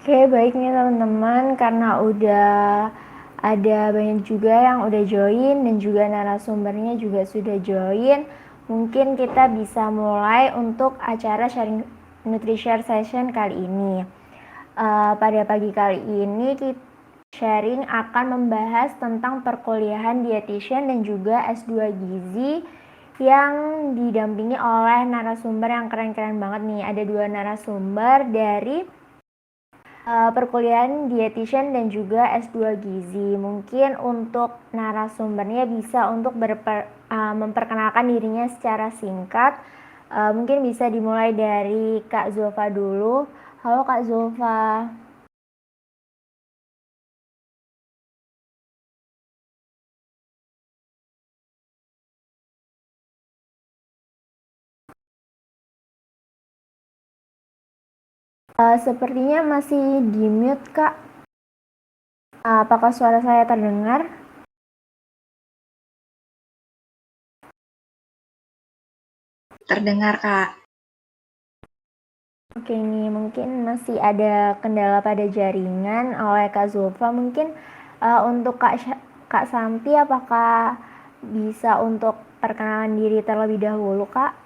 Oke, baik nih teman-teman, karena udah ada banyak juga yang udah join dan juga narasumbernya juga sudah join. Mungkin kita bisa mulai untuk acara sharing Nutrishare session kali ini. Pada pagi kali ini kita sharing akan membahas tentang perkuliahan dietitian dan juga S2 gizi yang didampingi oleh narasumber yang keren-keren banget nih. Ada dua narasumber dari perkuliahan dietitian dan juga S2 gizi. Mungkin untuk narasumbernya bisa untuk memperkenalkan dirinya secara singkat. Mungkin bisa dimulai dari Kak Zulfa dulu. Halo Kak Zulfa. Sepertinya masih di mute Kak. Apakah suara saya terdengar? Terdengar, Kak. Oke, ini mungkin masih ada kendala pada jaringan oleh Kak Zulfa. Mungkin untuk Kak Santi, apakah bisa untuk perkenalan diri terlebih dahulu, Kak?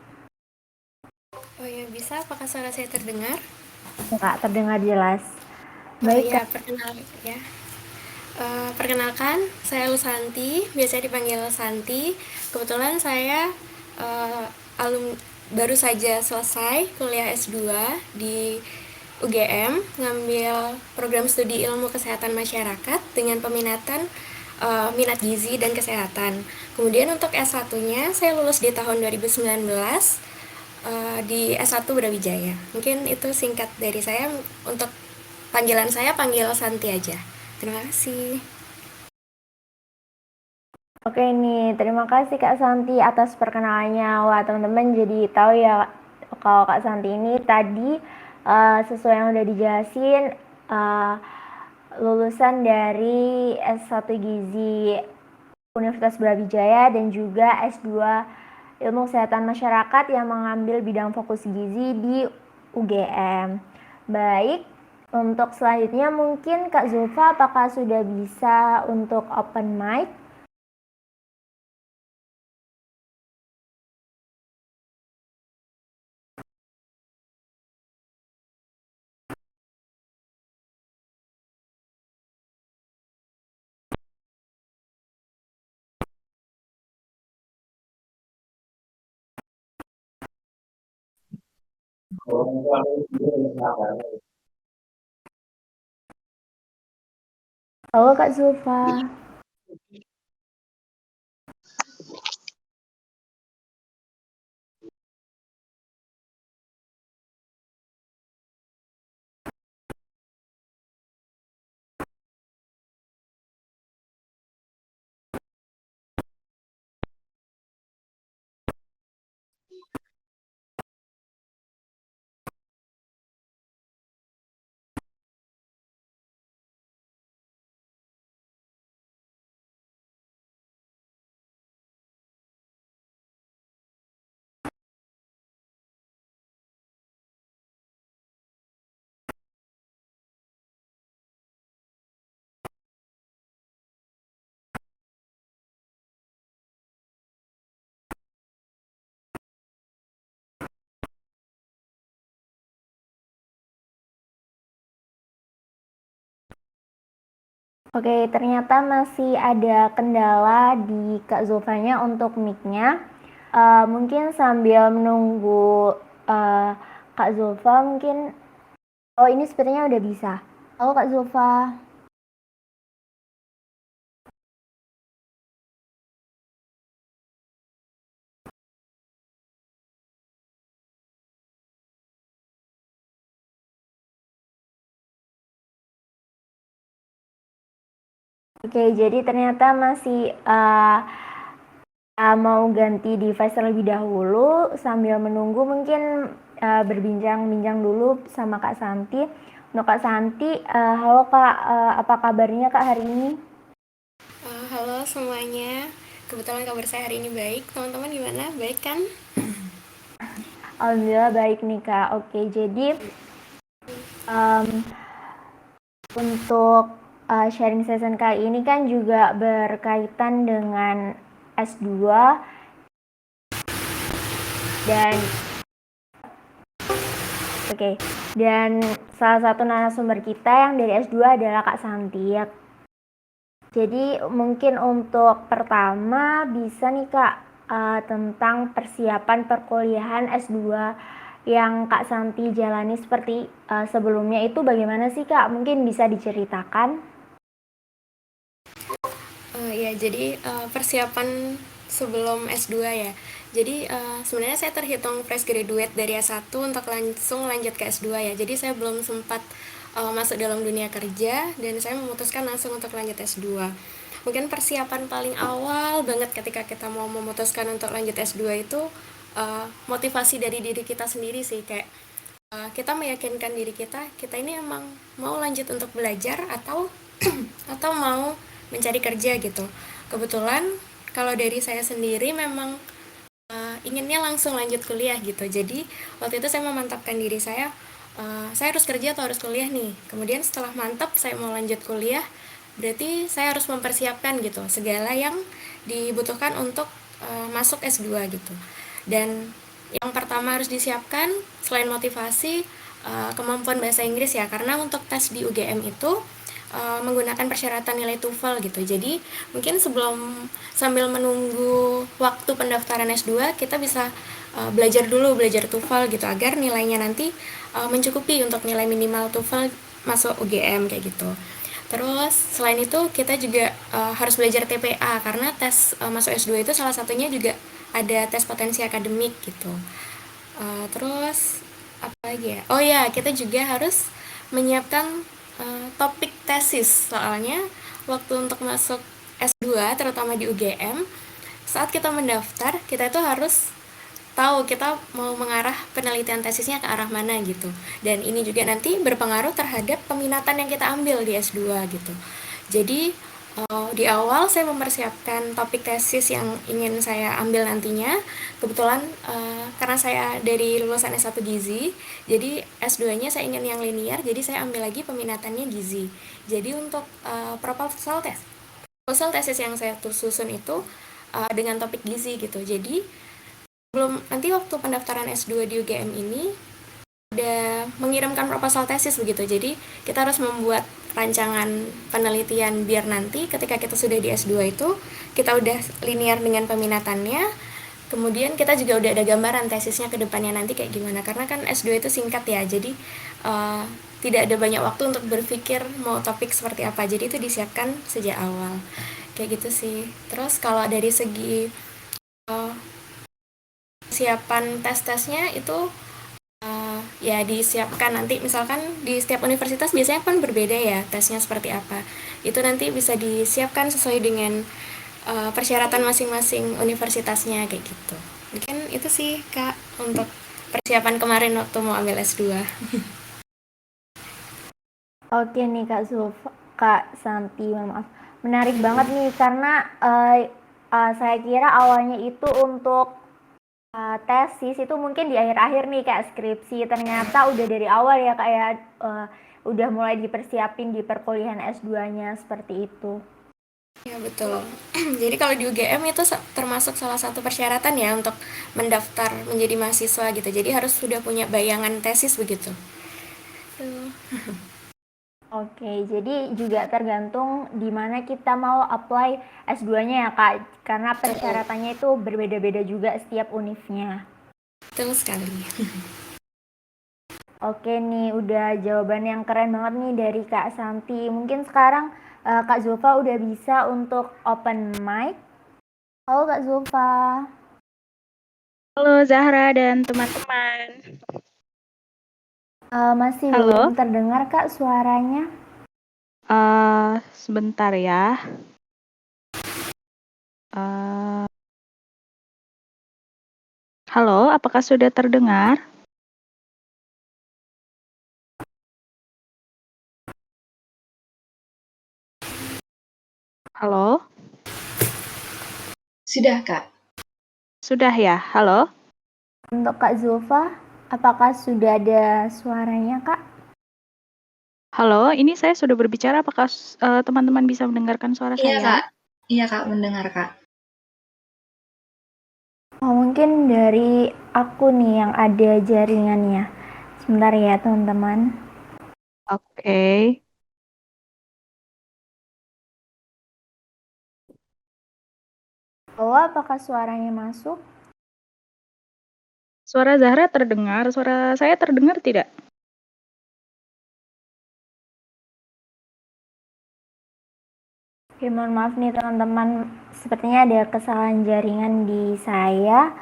Oh ya, bisa. Apakah suara saya terdengar? Kak, terdengar jelas. Oh Baik, ya, Kak. perkenalkan, saya Lusanti, biasa dipanggil Santi. Kebetulan saya baru saja selesai kuliah S2 di UGM, ngambil program studi ilmu kesehatan masyarakat dengan peminatan minat gizi dan kesehatan. Kemudian untuk S1-nya saya lulus di tahun 2019 di S1 Brawijaya. Mungkin itu singkat dari saya. Untuk panggilan saya panggil Santi aja. Terima kasih. Oke nih, terima kasih Kak Santi atas perkenalannya. Wah, teman-teman jadi tahu ya kalau Kak Santi ini tadi sesuai yang udah dijelasin uh, lulusan dari S1 Gizi Universitas Brawijaya dan juga S2 Ilmu Kesehatan Masyarakat yang mengambil bidang fokus gizi di UGM. Baik, untuk selanjutnya mungkin Kak Zulfa apakah sudah bisa untuk open mic? Halo Kak Zulfa. Oke, ternyata masih ada kendala di Kak Zulfanya untuk mic-nya. Mungkin sambil menunggu uh, Kak Zulfa mungkin. Oh, ini sepertinya udah bisa. Halo Kak Zulfa. Oke, jadi ternyata masih mau ganti device terlebih dahulu sambil menunggu mungkin berbincang-bincang dulu sama Kak Santi. Untuk Kak Santi, halo Kak, apa kabarnya Kak hari ini? Halo semuanya. Kebetulan kabar saya hari ini baik. Teman-teman gimana? Baik kan? Alhamdulillah baik nih Kak. Oke, jadi um, Untuk sharing session kali ini kan juga berkaitan dengan S2 dan dan salah satu narasumber kita yang dari S2 adalah Kak Santi. Jadi mungkin untuk pertama bisa nih Kak tentang persiapan perkuliahan S2 yang Kak Santi jalani seperti sebelumnya itu bagaimana sih Kak? Mungkin bisa diceritakan? Ya, jadi persiapan sebelum S2 ya. Jadi sebenarnya saya terhitung fresh graduate dari S1 untuk langsung lanjut ke S2 ya. Jadi saya belum sempat masuk dalam dunia kerja dan saya memutuskan langsung untuk lanjut S2. Mungkin persiapan paling awal banget ketika kita mau memutuskan untuk lanjut S2 itu motivasi dari diri kita sendiri sih, kayak kita meyakinkan diri kita, kita ini emang mau lanjut untuk belajar atau atau mau mencari kerja gitu. Kebetulan kalau dari saya sendiri memang inginnya langsung lanjut kuliah gitu. Jadi waktu itu saya memantapkan diri saya harus kerja atau harus kuliah nih. Kemudian setelah mantap saya mau lanjut kuliah, berarti saya harus mempersiapkan gitu segala yang dibutuhkan untuk masuk S2 gitu. Dan yang pertama harus disiapkan selain motivasi, kemampuan bahasa Inggris ya, karena untuk tes di UGM itu menggunakan persyaratan nilai TOEFL gitu. Jadi mungkin sambil menunggu waktu pendaftaran S2 kita bisa belajar TOEFL gitu agar nilainya nanti mencukupi untuk nilai minimal TOEFL masuk UGM kayak gitu. Terus selain itu kita juga harus belajar TPA karena tes masuk S2 itu salah satunya juga ada tes potensi akademik gitu. Terus apa lagi ya? Oh ya, kita juga harus menyiapkan topik tesis, soalnya waktu untuk masuk S2 terutama di UGM, saat kita mendaftar kita itu harus tahu kita mau mengarah penelitian tesisnya ke arah mana gitu. Dan ini juga nanti berpengaruh terhadap peminatan yang kita ambil di S2 gitu. Jadi di awal saya mempersiapkan topik tesis yang ingin saya ambil nantinya. Kebetulan karena saya dari lulusan S1 Gizi, jadi S2-nya saya ingin yang linear, jadi saya ambil lagi peminatannya Gizi. Jadi untuk proposal tesis yang saya susun itu dengan topik Gizi gitu. Jadi belum nanti waktu pendaftaran S2 di UGM ini udah mengirimkan proposal tesis begitu. Jadi kita harus membuat rancangan penelitian biar nanti ketika kita sudah di S2 itu kita udah linear dengan peminatannya. Kemudian kita juga udah ada gambaran tesisnya ke depannya nanti kayak gimana. Karena kan S2 itu singkat ya. Jadi tidak ada banyak waktu untuk berpikir mau topik seperti apa. Jadi itu disiapkan sejak awal. Kayak gitu sih. Terus kalau dari segi persiapan tes-tesnya itu ya disiapkan nanti, misalkan di setiap universitas biasanya kan berbeda ya tesnya seperti apa, itu nanti bisa disiapkan sesuai dengan persyaratan masing-masing universitasnya kayak gitu. Mungkin itu sih Kak untuk persiapan kemarin waktu mau ambil S2. Oke nih Kak Santi, maaf. Menarik banget nih karena saya kira awalnya itu untuk tesis itu mungkin di akhir-akhir nih kayak skripsi, ternyata udah dari awal ya kayak udah mulai dipersiapin di perkuliahan S2-nya seperti itu. Ya betul. Jadi kalau di UGM itu termasuk salah satu persyaratan ya untuk mendaftar menjadi mahasiswa gitu. Jadi harus sudah punya bayangan tesis begitu. Oke, jadi juga tergantung di mana kita mau apply S2-nya ya Kak, karena persyaratannya itu berbeda-beda juga setiap univnya. Betul sekali. Oke nih, udah jawaban yang keren banget nih dari Kak Santi. Mungkin sekarang Kak Zulfa udah bisa untuk open mic. Halo Kak Zulfa. Halo Zahra dan teman-teman. Masih Halo. belum terdengar Kak suaranya. Sebentar ya. Halo, apakah sudah terdengar? Halo? Sudah, Kak. Sudah ya? Halo? Untuk Kak Zulfa, apakah sudah ada suaranya Kak? Halo, ini saya sudah berbicara. Apakah teman-teman bisa mendengarkan suara Iya, saya? Kak. Iya, Kak, mendengar, Kak. Oh, mungkin dari aku nih yang ada jaringannya. Sebentar ya, teman-teman. Oke. Oh, apakah suaranya masuk? Suara Zahra terdengar, suara saya terdengar tidak? Oke, mohon maaf nih teman-teman. Sepertinya ada kesalahan jaringan di saya.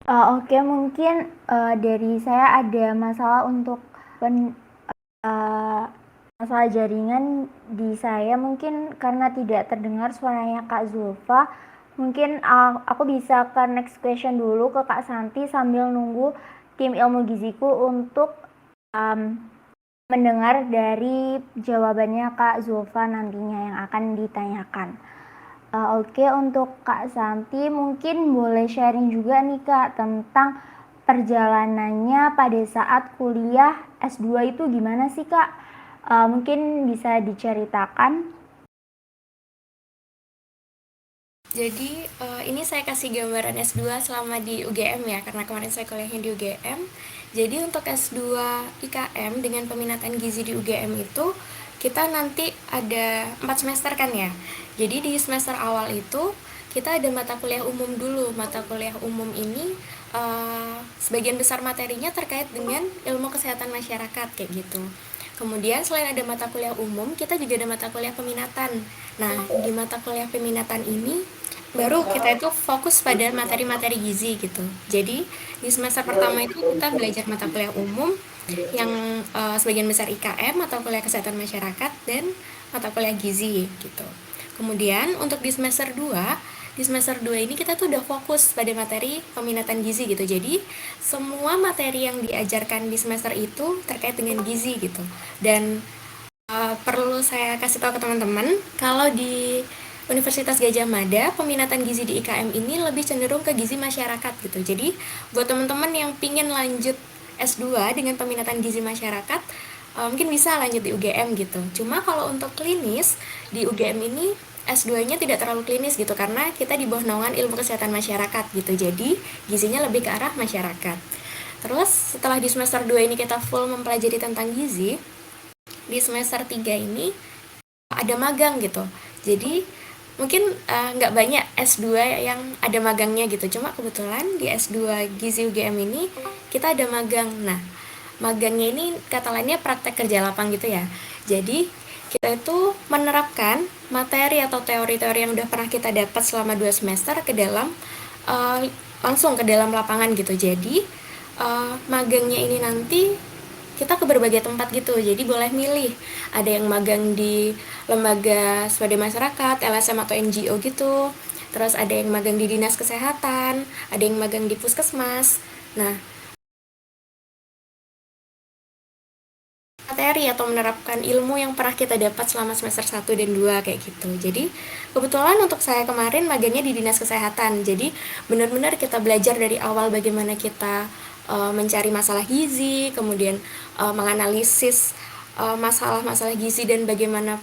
Oke, mungkin dari saya ada masalah untuk masalah jaringan di saya, mungkin karena tidak terdengar suaranya Kak Zulfa. Mungkin aku bisa ke next question dulu ke Kak Santi sambil nunggu tim ilmu giziku untuk mendengar dari jawabannya Kak Zulfa nantinya yang akan ditanyakan. Oke, untuk Kak Santi mungkin boleh sharing juga nih Kak tentang perjalanannya pada saat kuliah S2 itu gimana sih Kak? Mungkin bisa diceritakan. Jadi ini saya kasih gambaran S2 selama di UGM ya, karena kemarin saya kuliahnya di UGM. Jadi untuk S2 IKM dengan peminatan gizi di UGM itu kita nanti ada 4 semester kan ya. Jadi di semester awal itu kita ada mata kuliah umum dulu. Mata kuliah umum ini sebagian besar materinya terkait dengan ilmu kesehatan masyarakat kayak gitu. Kemudian selain ada mata kuliah umum, kita juga ada mata kuliah peminatan. Nah, di mata kuliah peminatan ini baru kita itu fokus pada materi-materi gizi gitu. Jadi di semester pertama itu kita belajar mata kuliah umum yang sebagian besar IKM atau kuliah kesehatan masyarakat dan mata kuliah gizi gitu. Kemudian untuk di semester 2 ini kita tuh udah fokus pada materi peminatan gizi gitu. Jadi semua materi yang diajarkan di semester itu terkait dengan gizi gitu. Dan perlu saya kasih tahu ke teman-teman, kalau di Universitas Gadjah Mada, peminatan gizi di IKM ini lebih cenderung ke gizi masyarakat gitu. Jadi, buat teman-teman yang pingin lanjut S2 dengan peminatan gizi masyarakat, mungkin bisa lanjut di UGM gitu. Cuma kalau untuk klinis, di UGM ini S2-nya tidak terlalu klinis gitu, karena kita di bawah naungan ilmu kesehatan masyarakat gitu. Jadi, gizinya lebih ke arah masyarakat. Terus, setelah di semester 2 ini kita full mempelajari tentang gizi, di semester 3 ini ada magang gitu. Jadi mungkin nggak banyak S2 yang ada magangnya gitu. Cuma kebetulan di S2 Gizi UGM ini kita ada magang. Nah, magangnya ini kata lainnya praktek kerja lapang gitu ya. Jadi kita itu menerapkan materi atau teori-teori yang udah pernah kita dapat selama 2 semester ke dalam langsung ke dalam lapangan gitu. Jadi magangnya ini nanti kita ke berbagai tempat gitu, jadi boleh milih. Ada yang magang di lembaga swadaya masyarakat, LSM atau NGO gitu. Terus ada yang magang di dinas kesehatan, ada yang magang di puskesmas. Nah, materi atau menerapkan ilmu yang pernah kita dapat selama semester 1 dan 2 kayak gitu. Jadi, kebetulan untuk saya kemarin magangnya di dinas kesehatan. Jadi, benar-benar kita belajar dari awal bagaimana kita mencari masalah gizi, kemudian menganalisis masalah-masalah gizi dan bagaimana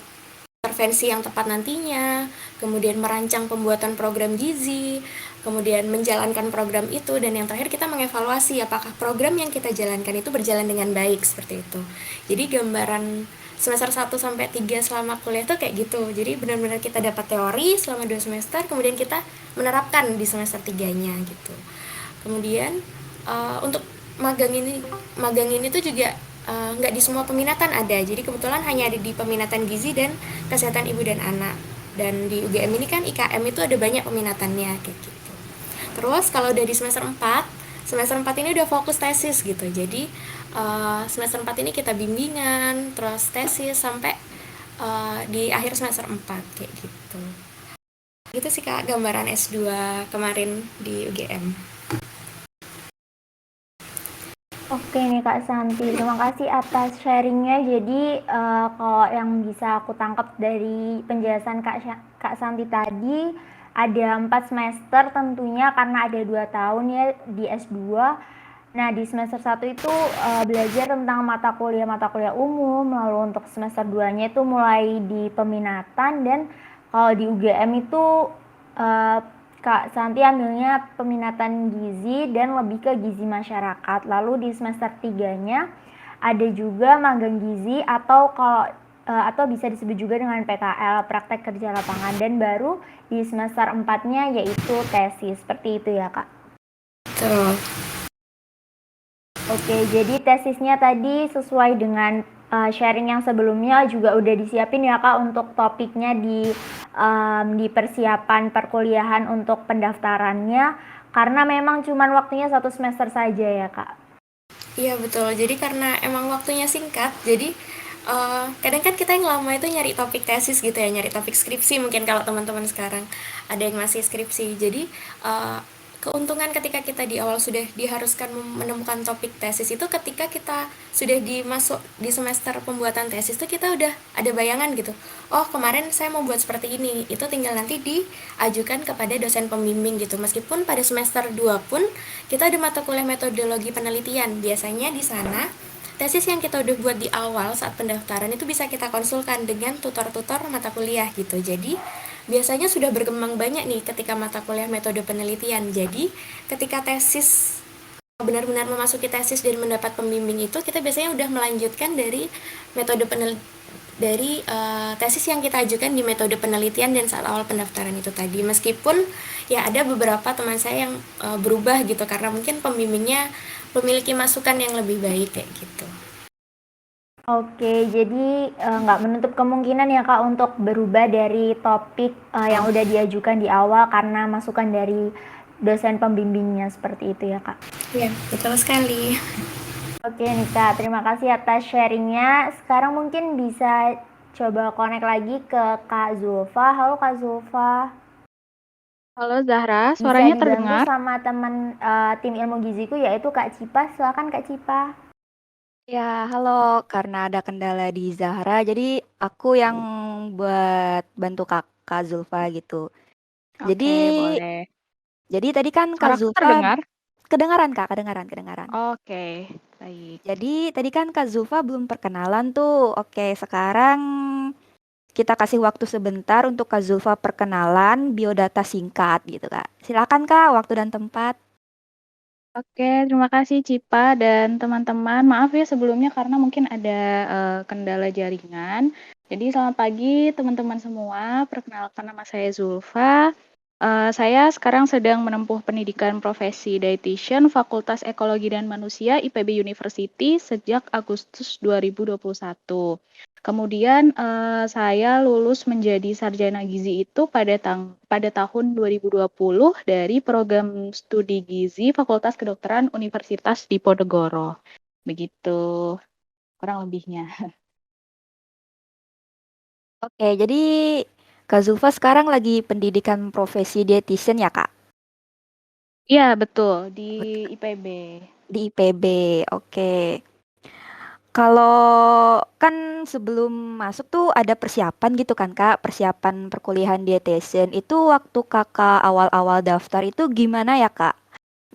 intervensi yang tepat nantinya, kemudian merancang pembuatan program gizi, kemudian menjalankan program itu, dan yang terakhir kita mengevaluasi apakah program yang kita jalankan itu berjalan dengan baik, seperti itu. Jadi gambaran semester 1 sampai 3 selama kuliah tuh kayak gitu. Jadi benar-benar kita dapat teori selama 2 semester, kemudian kita menerapkan di semester 3-nya gitu. Kemudian untuk magang ini tuh juga nggak di semua peminatan ada. Jadi kebetulan hanya ada di peminatan gizi dan kesehatan ibu dan anak. Dan di UGM ini kan IKM itu ada banyak peminatannya kayak gitu. Terus kalau udah di semester 4 ini udah fokus tesis gitu. Jadi semester 4 ini kita bimbingan, terus tesis sampai di akhir semester 4 kayak gitu. Gitu sih Kak gambaran S2 kemarin di UGM. Oke nih Kak Santi, terima kasih atas sharingnya. Jadi kalau yang bisa aku tangkap dari penjelasan Kak Santi tadi, ada 4 semester tentunya karena ada 2 tahun ya di S2. Nah di semester 1 itu belajar tentang mata kuliah umum, lalu untuk semester 2-nya itu mulai di peminatan, dan kalau di UGM itu Kak Santi ambilnya peminatan gizi dan lebih ke gizi masyarakat. Lalu di semester 3-nya ada juga magang gizi atau bisa disebut juga dengan PKL, praktek kerja lapangan, dan baru di semester 4-nya yaitu tesis. Seperti itu ya Kak. Betul. Oke, jadi tesisnya tadi sesuai dengan sharing yang sebelumnya juga udah disiapin ya Kak untuk topiknya di persiapan perkuliahan untuk pendaftarannya, karena memang cuman waktunya 1 semester saja ya Kak. Iya betul, jadi karena emang waktunya singkat, jadi kadang kan kita yang lama itu nyari topik tesis gitu ya, nyari topik skripsi mungkin kalau teman-teman sekarang ada yang masih skripsi. Jadi keuntungan ketika kita di awal sudah diharuskan menemukan topik tesis itu ketika kita sudah dimasuk di semester pembuatan tesis itu kita udah ada bayangan gitu. Oh kemarin saya mau buat seperti ini, itu tinggal nanti diajukan kepada dosen pembimbing gitu. Meskipun pada semester 2 pun kita ada mata kuliah metodologi penelitian. Biasanya di sana tesis yang kita udah buat di awal saat pendaftaran itu bisa kita konsulkan dengan tutor-tutor mata kuliah gitu. Jadi biasanya sudah berkembang banyak nih ketika mata kuliah metode penelitian. Jadi ketika tesis benar-benar memasuki tesis dan mendapat pembimbing itu, kita biasanya udah melanjutkan dari metode tesis yang kita ajukan di metode penelitian dan saat awal pendaftaran itu tadi. Meskipun ya ada beberapa teman saya yang berubah gitu karena mungkin pembimbingnya memiliki masukan yang lebih baik kayak gitu. Oke, jadi nggak menutup kemungkinan ya Kak untuk berubah dari topik yang udah diajukan di awal karena masukan dari dosen pembimbingnya, seperti itu ya Kak. Iya, betul sekali. Oke nih Kak, terima kasih atas sharingnya. Sekarang mungkin bisa coba connect lagi ke Kak Zulfa. Halo Kak Zulfa. Halo Zahra, Bisa suaranya dibantu terdengar? sama teman tim ilmu giziku yaitu Kak Cipa. Silakan Kak Cipa. Ya, halo. Karena ada kendala di Zahra, jadi aku yang buat bantu Kak Zulfa gitu. Jadi, Oke, boleh. jadi tadi kan Kak Suaraku Zulfa terdengar? kedengaran Kak, kedengaran. Oke, baik. Jadi tadi kan Kak Zulfa belum perkenalan tuh. Oke, sekarang kita kasih waktu sebentar untuk Kak Zulfa perkenalan biodata singkat gitu Kak. Silakan Kak, waktu dan tempat. Oke, terima kasih Cipa dan teman-teman. Maaf ya sebelumnya karena mungkin ada kendala jaringan. Jadi selamat pagi teman-teman semua. Perkenalkan nama saya Zulfa. Saya sekarang sedang menempuh pendidikan profesi dietitian Fakultas Ekologi dan Manusia IPB University sejak Agustus 2021. Kemudian saya lulus menjadi sarjana gizi itu pada tahun 2020 dari program studi gizi Fakultas Kedokteran Universitas Diponegoro. Begitu kurang lebihnya. Oke, jadi Kak Zulfa sekarang lagi pendidikan profesi dietitian ya Kak? Iya, betul di IPB. Di IPB, oke. Kalau kan sebelum masuk tuh ada persiapan gitu kan Kak, persiapan perkuliahan dietitian. Itu waktu Kakak awal-awal daftar itu gimana ya Kak?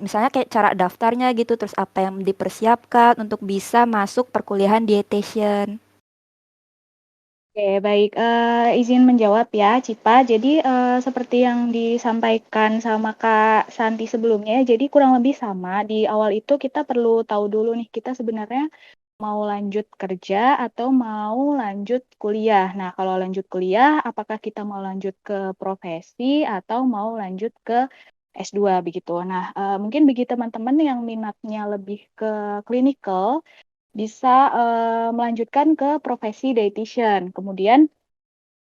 Misalnya kayak cara daftarnya gitu, terus apa yang dipersiapkan untuk bisa masuk perkuliahan dietitian? Oke, baik. Izin menjawab ya, Cipa. Jadi seperti yang disampaikan sama Kak Santi sebelumnya, jadi kurang lebih sama. Di awal itu kita perlu tahu dulu nih, kita sebenarnya mau lanjut kerja atau mau lanjut kuliah. Nah, kalau lanjut kuliah, apakah kita mau lanjut ke profesi atau mau lanjut ke S2 begitu. Nah, mungkin bagi teman-teman yang minatnya lebih ke clinical, bisa melanjutkan ke profesi dietitian. Kemudian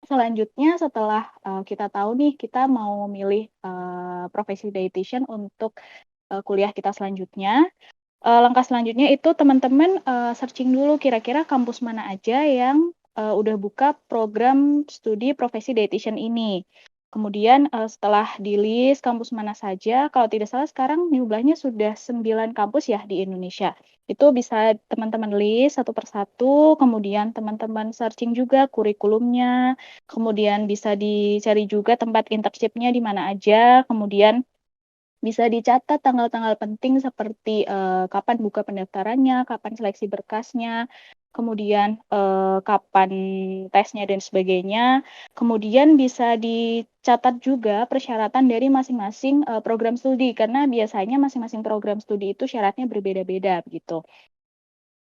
selanjutnya setelah kita tahu nih kita mau milih profesi dietitian untuk kuliah kita selanjutnya, langkah selanjutnya itu teman-teman searching dulu kira-kira kampus mana aja yang udah buka program studi profesi dietitian ini. Kemudian setelah di list kampus mana saja, kalau tidak salah sekarang jumlahnya sudah 9 kampus ya di Indonesia. Itu bisa teman-teman list satu persatu, kemudian teman-teman searching juga kurikulumnya, kemudian bisa dicari juga tempat internship-nya di mana aja, kemudian bisa dicatat tanggal-tanggal penting seperti kapan buka pendaftarannya, kapan seleksi berkasnya, kemudian kapan tesnya dan sebagainya. Kemudian bisa dicatat juga persyaratan dari masing-masing program studi karena biasanya masing-masing program studi itu syaratnya berbeda-beda begitu.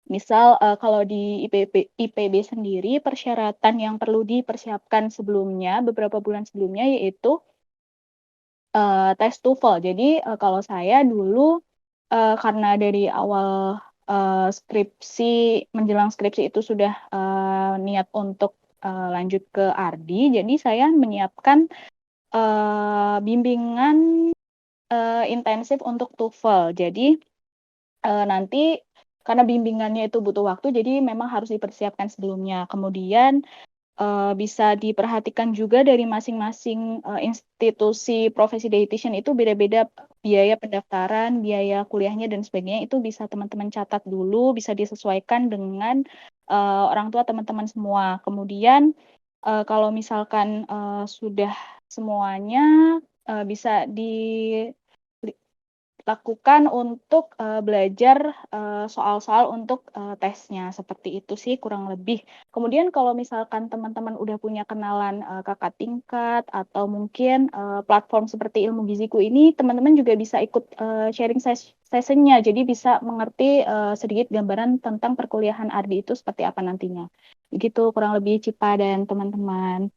Misal kalau di IPB sendiri persyaratan yang perlu dipersiapkan sebelumnya beberapa bulan sebelumnya yaitu tes TOEFL. Jadi kalau saya dulu karena dari awal skripsi menjelang skripsi itu sudah niat untuk lanjut ke Ardi, jadi saya menyiapkan bimbingan intensif untuk TOEFL. Jadi nanti karena bimbingannya itu butuh waktu, jadi memang harus dipersiapkan sebelumnya. Kemudian bisa diperhatikan juga dari masing-masing institusi profesi dietitian itu beda-beda biaya pendaftaran, biaya kuliahnya dan sebagainya itu bisa teman-teman catat dulu, bisa disesuaikan dengan orang tua teman-teman semua. Kemudian kalau misalkan sudah semuanya bisa dilakukan untuk belajar soal-soal untuk tesnya seperti itu sih kurang lebih. Kemudian kalau misalkan teman-teman udah punya kenalan kakak tingkat atau mungkin platform seperti Ilmu Giziku ini, teman-teman juga bisa ikut sharing sessionnya, jadi bisa mengerti sedikit gambaran tentang perkuliahan Ardi itu seperti apa nantinya. Begitu kurang lebih Cipa dan teman-teman.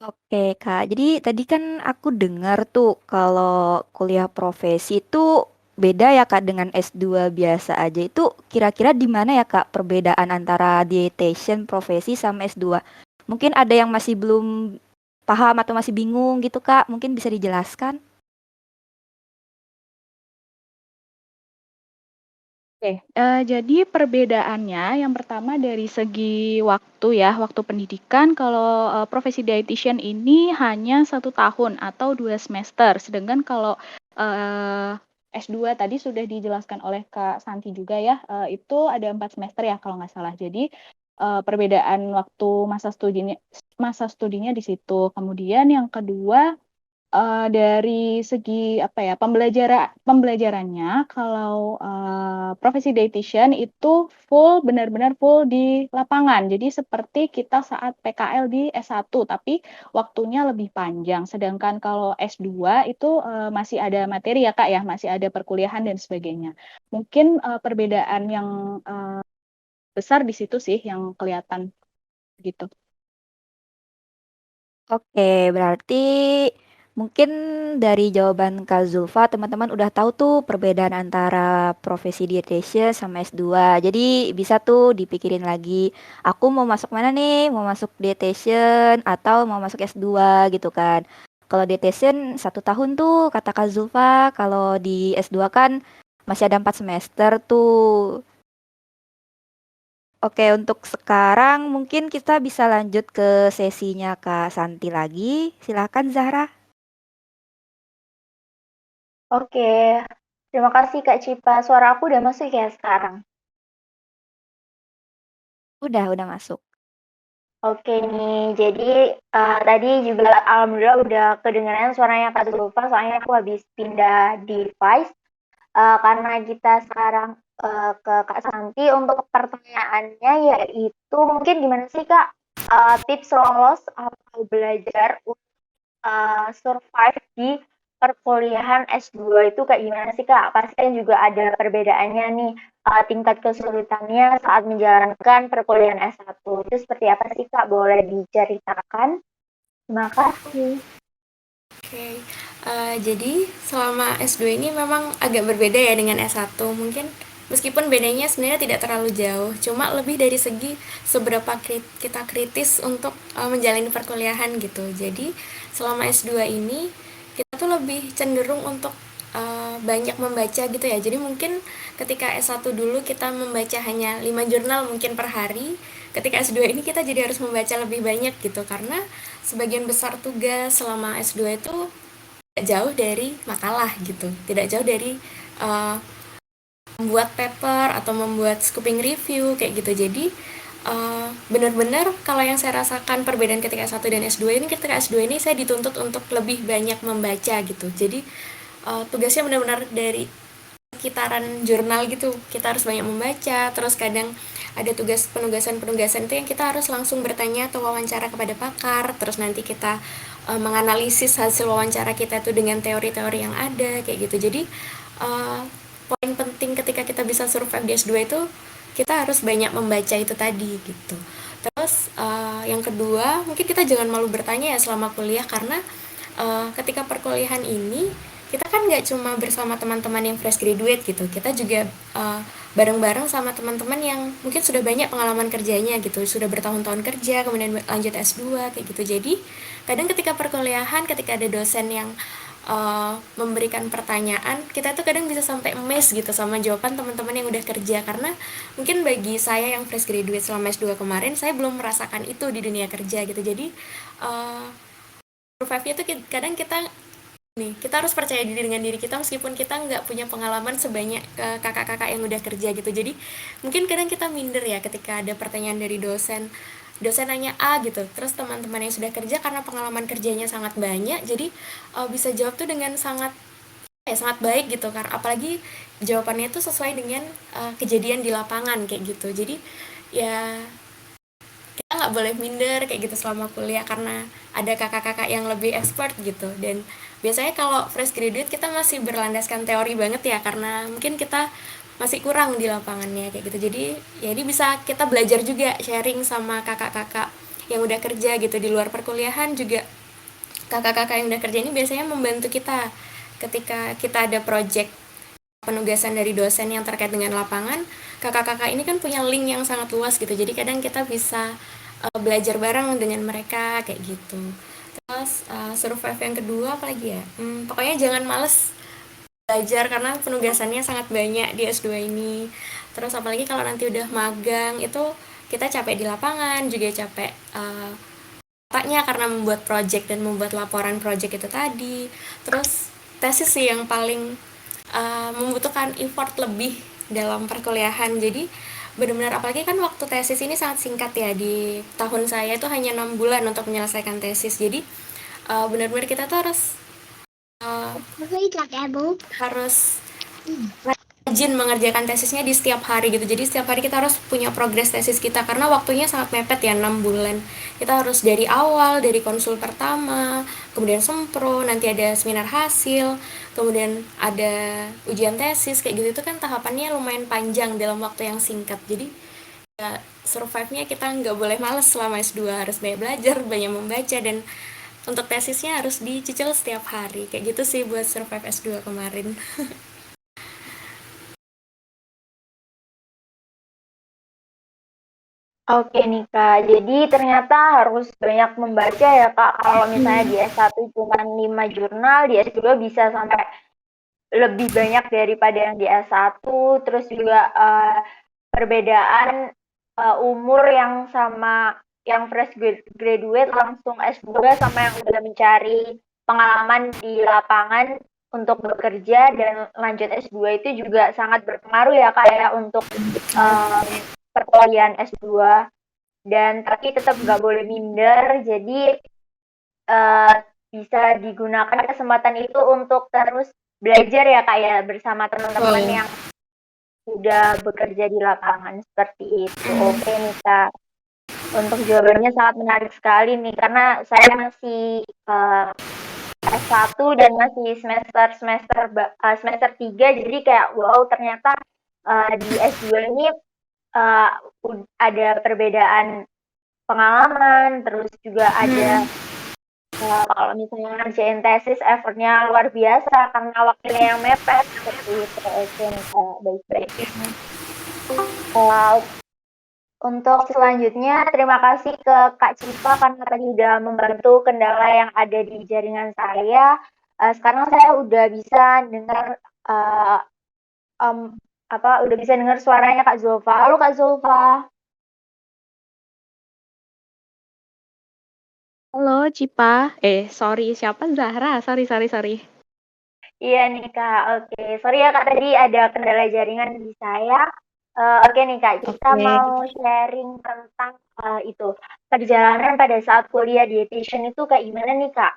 Oke, Kak. Jadi tadi kan aku dengar tuh kalau kuliah profesi itu beda ya, Kak, dengan S2 biasa aja. Itu kira-kira di mana ya, Kak, perbedaan antara dietitian profesi sama S2? Mungkin ada yang masih belum paham atau masih bingung gitu, Kak. Mungkin bisa dijelaskan? Oke, jadi perbedaannya yang pertama dari segi waktu ya, waktu pendidikan kalau profesi dietitian ini hanya 1 tahun atau 2 semester, sedangkan kalau S2 tadi sudah dijelaskan oleh Kak Santi juga ya, itu ada 4 semester ya kalau nggak salah. Jadi perbedaan waktu masa studinya di situ. Kemudian yang kedua dari segi apa ya pembelajarannya kalau profesi dietitian itu benar-benar full di lapangan. Jadi seperti kita saat PKL di S1 tapi waktunya lebih panjang. Sedangkan kalau S2 itu masih ada materi ya Kak ya, masih ada perkuliahan dan sebagainya. Mungkin perbedaan yang besar di situ sih yang kelihatan gitu. Oke, berarti mungkin dari jawaban Kak Zulfa, teman-teman udah tahu tuh perbedaan antara profesi dietitian sama S2. Jadi bisa tuh dipikirin lagi, aku mau masuk mana nih? Mau masuk dietitian atau mau masuk S2 gitu kan. Kalau dietitian 1 tahun tuh kata Kak Zulfa, kalau di S2 kan masih ada 4 semester tuh. Oke, untuk sekarang mungkin kita bisa lanjut ke sesinya Kak Santi lagi. Silakan Zahra. Oke, terima kasih Kak Cipa. Suara aku udah masuk ya sekarang? Udah masuk. Oke nih, jadi tadi juga alhamdulillah udah kedengeran suaranya Kak Zulfa, soalnya aku habis pindah device. Karena kita sekarang ke Kak Santi untuk pertanyaannya yaitu mungkin gimana sih Kak tips lolos atau belajar survive di perkuliahan S2 itu kayak gimana sih Kak? Pasti kan juga ada perbedaannya nih, tingkat kesulitannya saat menjalankan perkuliahan S1. Itu seperti apa sih Kak? Boleh diceritakan? Terima kasih. Oke, jadi selama S2 ini memang agak berbeda ya dengan S1. Mungkin meskipun bedanya sebenarnya tidak terlalu jauh, cuma lebih dari segi seberapa kita kritis untuk menjalani perkuliahan gitu. Jadi selama S2 ini kita tuh lebih cenderung untuk banyak membaca gitu ya. Jadi mungkin ketika S1 dulu kita membaca hanya 5 jurnal mungkin per hari, ketika S2 ini kita jadi harus membaca lebih banyak gitu, karena sebagian besar tugas selama S2 itu tidak jauh dari makalah gitu, tidak jauh dari uh, membuat paper atau membuat scoping review kayak gitu. Jadi benar-benar kalau yang saya rasakan perbedaan ketika S1 dan S2 ini, ketika S2 ini saya dituntut untuk lebih banyak membaca gitu. Jadi tugasnya benar-benar dari sekitaran jurnal gitu, kita harus banyak membaca. Terus kadang ada tugas penugasan itu yang kita harus langsung bertanya atau wawancara kepada pakar, terus nanti kita menganalisis hasil wawancara kita itu dengan teori-teori yang ada kayak gitu. Jadi poin penting ketika kita bisa survive di S2 itu kita harus banyak membaca itu tadi gitu. Terus yang kedua, mungkin kita jangan malu bertanya ya selama kuliah, karena ketika perkuliahan ini kita kan nggak cuma bersama teman-teman yang fresh graduate gitu, kita juga bareng-bareng sama teman-teman yang mungkin sudah banyak pengalaman kerjanya gitu, sudah bertahun-tahun kerja kemudian lanjut S2 kayak gitu. Jadi kadang ketika perkuliahan, ketika ada dosen yang memberikan pertanyaan, kita tuh kadang bisa sampai amazed gitu sama jawaban teman-teman yang udah kerja, karena mungkin bagi saya yang fresh graduate selama S2 kemarin, saya belum merasakan itu di dunia kerja gitu. Jadi survive-nya tuh kadang kita harus percaya diri dengan diri kita meskipun kita nggak punya pengalaman sebanyak kakak-kakak yang udah kerja gitu. Jadi mungkin kadang kita minder ya ketika ada pertanyaan dari dosen nanya A gitu, terus teman-teman yang sudah kerja karena pengalaman kerjanya sangat banyak, jadi bisa jawab tuh dengan sangat sangat baik gitu, karena apalagi jawabannya tuh sesuai dengan kejadian di lapangan kayak gitu. Jadi ya kita nggak boleh minder kayak gitu selama kuliah, karena ada kakak-kakak yang lebih expert gitu. Dan biasanya kalau fresh graduate kita masih berlandaskan teori banget ya, karena mungkin kita masih kurang di lapangannya kayak gitu. Jadi bisa kita belajar juga, sharing sama kakak-kakak yang udah kerja gitu di luar perkuliahan juga. Kakak-kakak yang udah kerja ini biasanya membantu kita ketika kita ada project penugasan dari dosen yang terkait dengan lapangan. Kakak-kakak ini kan punya link yang sangat luas gitu, jadi kadang kita bisa belajar bareng dengan mereka kayak gitu. Terus survive yang kedua apalagi ya, pokoknya jangan males belajar karena penugasannya sangat banyak di S2 ini. Terus apalagi kalau nanti udah magang itu kita capek di lapangan, juga capek otaknya karena membuat project dan membuat laporan project itu tadi. Terus tesis sih yang paling membutuhkan effort lebih dalam perkuliahan. Jadi benar-benar apalagi kan waktu tesis ini sangat singkat ya, di tahun saya itu hanya 6 bulan untuk menyelesaikan tesis. Jadi benar-benar kita tuh harus rajin mengerjakan tesisnya di setiap hari gitu. Jadi setiap hari kita harus punya progres tesis kita, karena waktunya sangat mepet ya, 6 bulan. Kita harus dari awal, dari konsul pertama, kemudian sempro, nanti ada seminar hasil, kemudian ada ujian tesis kayak gitu. Itu kan tahapannya lumayan panjang dalam waktu yang singkat. Jadi ya survive-nya kita nggak boleh males selama S2, harus banyak belajar, banyak membaca, dan untuk tesisnya harus dicicil setiap hari kayak gitu sih buat survive S2 kemarin. Oke nih Kak, jadi ternyata harus banyak membaca ya Kak. Kalau misalnya di S1 cuma 5 jurnal, di S2 bisa sampai lebih banyak daripada yang di S1. Terus juga perbedaan umur yang sama yang fresh graduate langsung S2 sama yang udah mencari pengalaman di lapangan untuk bekerja dan lanjut S2 itu juga sangat berpengaruh ya Kak ya untuk perkuliahan S2. Dan tapi tetap nggak boleh minder, jadi bisa digunakan kesempatan itu untuk terus belajar ya Kak ya, bersama teman-teman yang sudah bekerja di lapangan seperti itu. Oke nih Kak. Untuk jawabannya sangat menarik sekali nih, karena saya masih S1 dan masih semester 3, jadi kayak wow ternyata di S2 ini uh, ada perbedaan pengalaman, terus juga ada kalau misalnya ngerjain tesis effortnya luar biasa karena waktunya yang mepet seperti itu. Oke, baik-baik. Uh, untuk selanjutnya, terima kasih ke Kak Cipa karena tadi udah membantu kendala yang ada di jaringan saya. Sekarang saya udah bisa dengar uh, udah bisa dengar suaranya Kak Zulfa. Halo Kak Zulfa. Halo Cipa, sorry siapa Zahra? Sorry. Iya nih Kak, oke. Sorry ya Kak, tadi ada kendala jaringan di saya. Oke nih Kak, kita Oke. mau sharing tentang itu perjalanan pada saat kuliah dietitian itu kayak gimana nih Kak?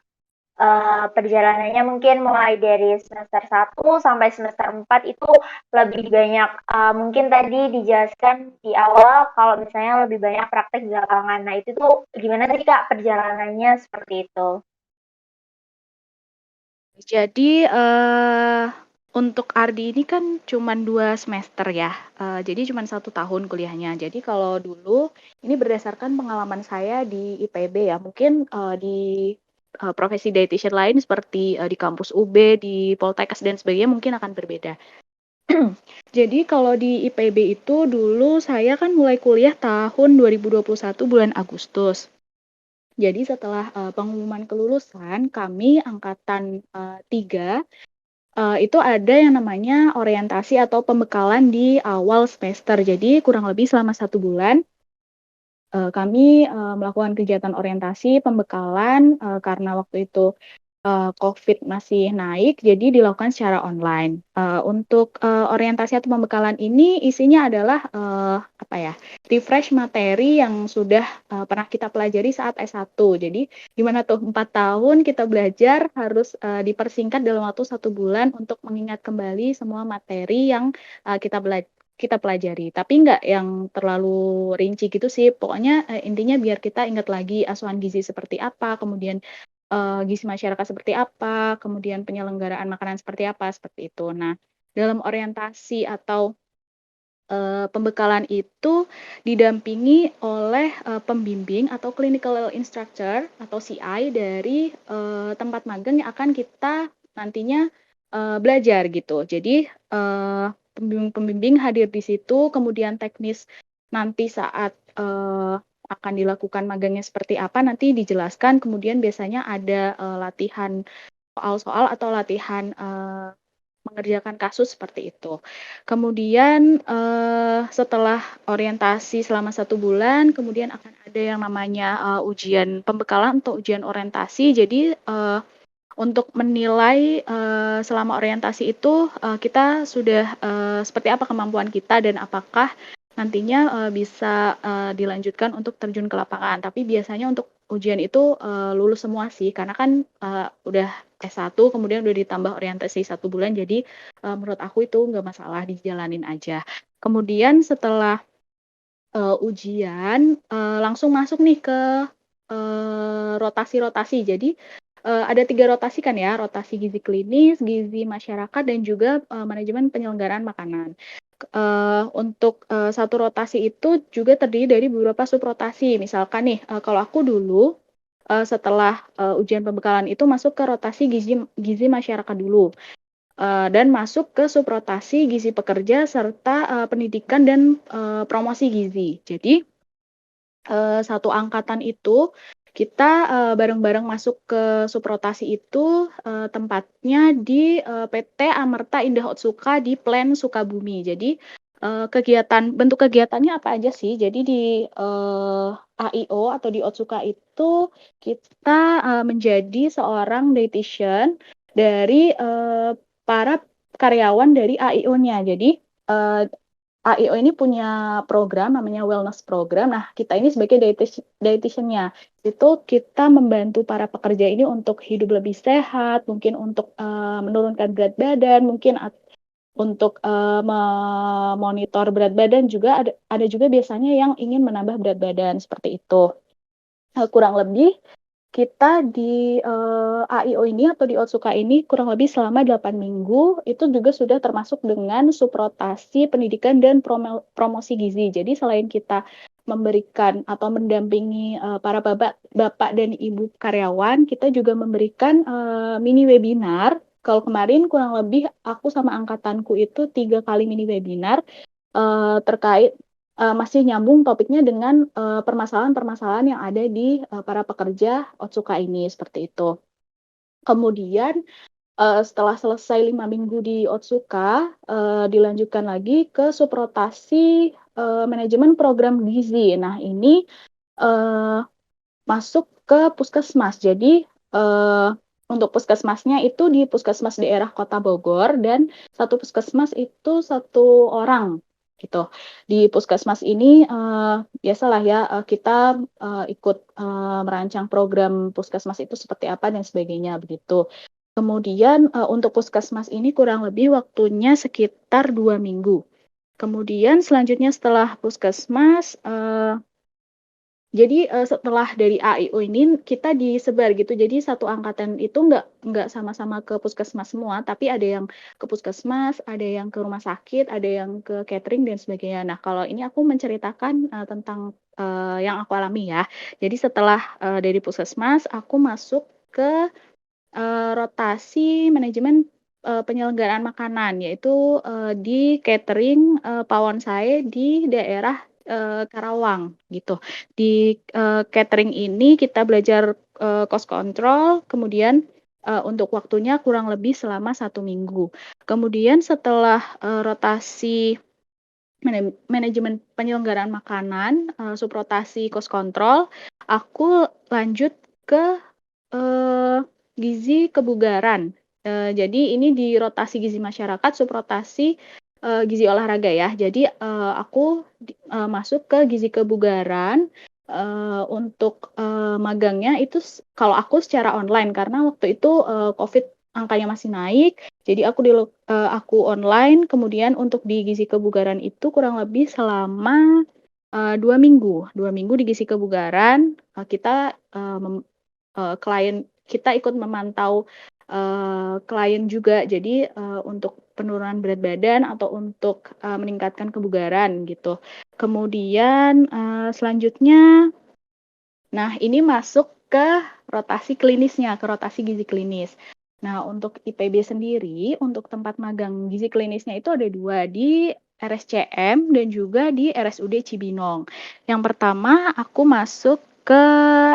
Perjalanannya mungkin mulai dari semester 1 sampai semester 4 itu lebih banyak, mungkin tadi dijelaskan di awal kalau misalnya lebih banyak praktek di lapangan. Nah itu tuh gimana sih Kak perjalanannya seperti itu? Jadi untuk Ardi ini kan cuma 2 semester ya, jadi cuma 1 tahun kuliahnya. Jadi kalau dulu ini berdasarkan pengalaman saya di IPB ya, mungkin di profesi dietitian lain seperti di kampus UB, di Poltekkes dan sebagainya mungkin akan berbeda. Jadi kalau di IPB itu dulu saya kan mulai kuliah tahun 2021 bulan Agustus. Jadi setelah pengumuman kelulusan, kami angkatan 3 itu ada yang namanya orientasi atau pembekalan di awal semester. Jadi kurang lebih selama 1 bulan kami melakukan kegiatan orientasi, pembekalan karena waktu itu COVID masih naik, jadi dilakukan secara online. Untuk orientasi atau pembekalan ini isinya adalah apa ya, refresh materi yang sudah pernah kita pelajari saat S1. Jadi gimana tuh 4 tahun kita belajar harus dipersingkat dalam waktu 1 bulan untuk mengingat kembali semua materi yang kita pelajari. Tapi nggak yang terlalu rinci gitu sih. Pokoknya intinya biar kita ingat lagi asuhan gizi seperti apa, kemudian gizi masyarakat seperti apa, kemudian penyelenggaraan makanan seperti apa, seperti itu. Nah, dalam orientasi atau pembekalan itu didampingi oleh pembimbing atau clinical instructor atau CI dari tempat magang yang akan kita nantinya belajar gitu. Jadi pembimbing hadir di situ, kemudian teknis nanti saat akan dilakukan magangnya seperti apa nanti dijelaskan. Kemudian biasanya ada latihan soal-soal atau latihan mengerjakan kasus seperti itu. Kemudian setelah orientasi selama 1 bulan, kemudian akan ada yang namanya ujian pembekalan atau ujian orientasi. Jadi untuk menilai selama orientasi itu kita sudah seperti apa kemampuan kita dan apakah nantinya bisa dilanjutkan untuk terjun ke lapangan. Tapi biasanya untuk ujian itu lulus semua sih, karena kan udah S1 kemudian udah ditambah orientasi 1 bulan, jadi menurut aku itu nggak masalah dijalanin aja. Kemudian setelah ujian langsung masuk nih ke rotasi-rotasi. Jadi ada 3 rotasi kan ya, rotasi gizi klinis, gizi masyarakat, dan juga manajemen penyelenggaraan makanan. Untuk satu rotasi itu juga terdiri dari beberapa subrotasi. Misalkan nih, kalau aku dulu setelah ujian pembekalan itu masuk ke rotasi gizi masyarakat dulu. Dan masuk ke subrotasi gizi pekerja serta pendidikan dan promosi gizi. Jadi satu angkatan itu kita bareng-bareng masuk ke subrotasi itu tempatnya di PT Amerta Indah Otsuka di Plen Sukabumi. Jadi bentuk kegiatannya apa aja sih? Jadi di AIO atau di Otsuka itu kita menjadi seorang dietitian dari para karyawan dari AIO-nya. Jadi AIO ini punya program namanya wellness program. Nah, kita ini sebagai dietitian-nya. Itu kita membantu para pekerja ini untuk hidup lebih sehat, mungkin untuk menurunkan berat badan, mungkin untuk memonitor berat badan juga ada juga biasanya yang ingin menambah berat badan seperti itu. Kurang lebih kita di AIO ini atau di Otsuka ini kurang lebih selama 8 minggu itu juga sudah termasuk dengan subrotasi pendidikan dan promosi gizi. Jadi selain kita memberikan atau mendampingi para bapak dan ibu karyawan, kita juga memberikan mini webinar. Kalau kemarin kurang lebih aku sama angkatanku itu 3 kali mini webinar terkait masih nyambung topiknya dengan permasalahan-permasalahan yang ada di para pekerja Otsuka ini seperti itu. Kemudian setelah selesai 5 minggu di Otsuka, dilanjutkan lagi ke subrotasi manajemen program gizi. Nah ini masuk ke puskesmas. Jadi untuk puskesmasnya itu di puskesmas daerah Kota Bogor dan satu puskesmas itu 1 orang gitu. Di puskesmas ini biasalah ya kita ikut merancang program puskesmas itu seperti apa dan sebagainya begitu. Kemudian untuk puskesmas ini kurang lebih waktunya sekitar 2 minggu. Kemudian selanjutnya setelah puskesmas jadi setelah dari AIO ini kita disebar gitu. Jadi satu angkatan itu nggak sama-sama ke puskesmas semua, tapi ada yang ke puskesmas, ada yang ke rumah sakit, ada yang ke catering dan sebagainya. Nah, kalau ini aku menceritakan tentang yang aku alami ya. Jadi setelah dari puskesmas, aku masuk ke rotasi manajemen penyelenggaraan makanan, yaitu di catering Pawon Sae di daerah Karawang gitu. Di catering ini kita belajar cost control, kemudian untuk waktunya kurang lebih selama 1 minggu. Kemudian setelah rotasi manajemen penyelenggaraan makanan, subrotasi cost control, aku lanjut ke gizi kebugaran. Jadi ini di rotasi gizi masyarakat, subrotasi gizi olahraga ya. Jadi aku masuk ke gizi kebugaran untuk magangnya itu kalau aku secara online karena waktu itu COVID angkanya masih naik. Jadi aku online. Kemudian untuk di gizi kebugaran itu kurang lebih selama 2 minggu. 2 minggu di gizi kebugaran kita klien kita ikut memantau klien juga. Jadi untuk penurunan berat badan atau untuk meningkatkan kebugaran gitu. Kemudian selanjutnya, nah ini masuk ke rotasi klinisnya, ke rotasi gizi klinis. Nah untuk IPB sendiri, untuk tempat magang gizi klinisnya itu ada 2 di RSCM dan juga di RSUD Cibinong. Yang pertama aku masuk ke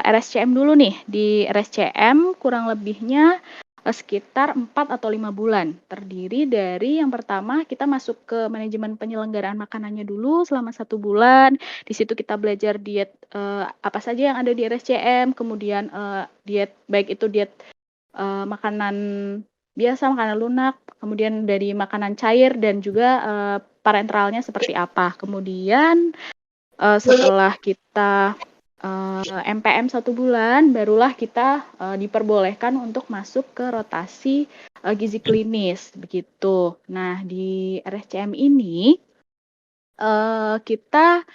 RSCM dulu nih. Di RSCM kurang lebihnya sekitar 4 atau 5 bulan. Terdiri dari yang pertama kita masuk ke manajemen penyelenggaraan makanannya dulu selama 1 bulan. Di situ kita belajar diet apa saja yang ada di RSCM, kemudian diet baik itu diet makanan biasa, makanan lunak, kemudian dari makanan cair dan juga parenteralnya seperti apa. Kemudian setelah kita MPM 1 bulan, barulah kita diperbolehkan untuk masuk ke rotasi gizi klinis begitu. Nah di RSCM ini kita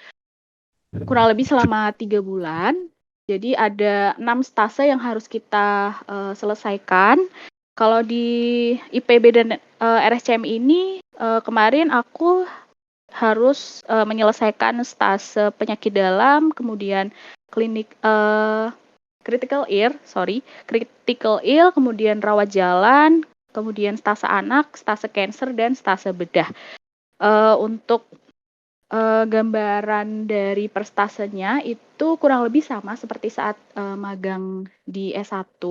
kurang lebih selama 3 bulan. Jadi ada 6 stase yang harus kita selesaikan. Kalau di IPB dan RSCM ini kemarin aku harus menyelesaikan stase penyakit dalam, kemudian critical ill, kemudian rawat jalan, kemudian stase anak, stase cancer, dan stase bedah. Untuk gambaran dari prestasenya itu kurang lebih sama seperti saat magang di S1,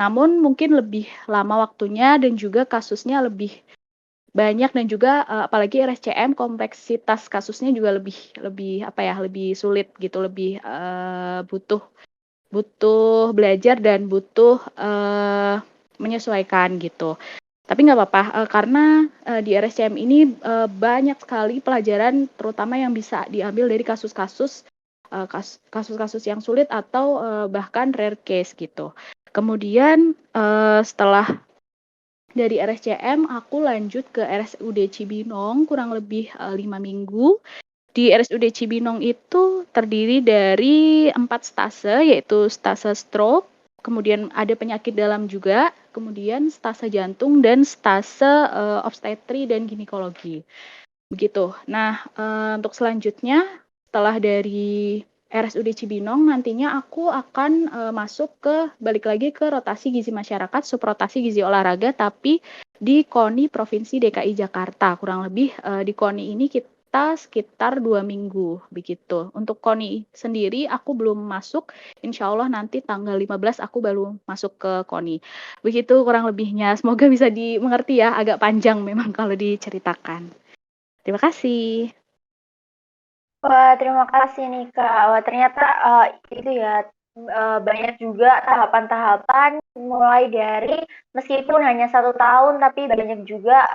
namun mungkin lebih lama waktunya dan juga kasusnya lebih banyak dan juga apalagi RSCM kompleksitas kasusnya juga lebih sulit gitu, lebih butuh belajar dan butuh menyesuaikan gitu. Tapi nggak apa-apa karena di RSCM ini banyak sekali pelajaran terutama yang bisa diambil dari kasus-kasus yang sulit atau bahkan rare case gitu. Kemudian setelah Dari RSCM aku lanjut ke RSUD Cibinong kurang lebih 5 minggu. Di RSUD Cibinong itu terdiri dari 4 stase, yaitu stase stroke, kemudian ada penyakit dalam juga, kemudian stase jantung, dan stase obstetri dan ginekologi. Begitu. Nah, untuk selanjutnya, setelah dari RSUD Cibinong, nantinya aku akan masuk balik lagi ke rotasi gizi masyarakat, subrotasi gizi olahraga, tapi di KONI Provinsi DKI Jakarta. Kurang lebih di KONI ini kita sekitar 2 minggu, begitu. Untuk KONI sendiri, aku belum masuk. Insya Allah nanti tanggal 15 aku baru masuk ke KONI. Begitu kurang lebihnya. Semoga bisa dimengerti ya, agak panjang memang kalau diceritakan. Terima kasih. Wah, terima kasih nih Kak. Wah, ternyata itu ya banyak juga tahapan-tahapan mulai dari meskipun hanya 1 tahun tapi banyak juga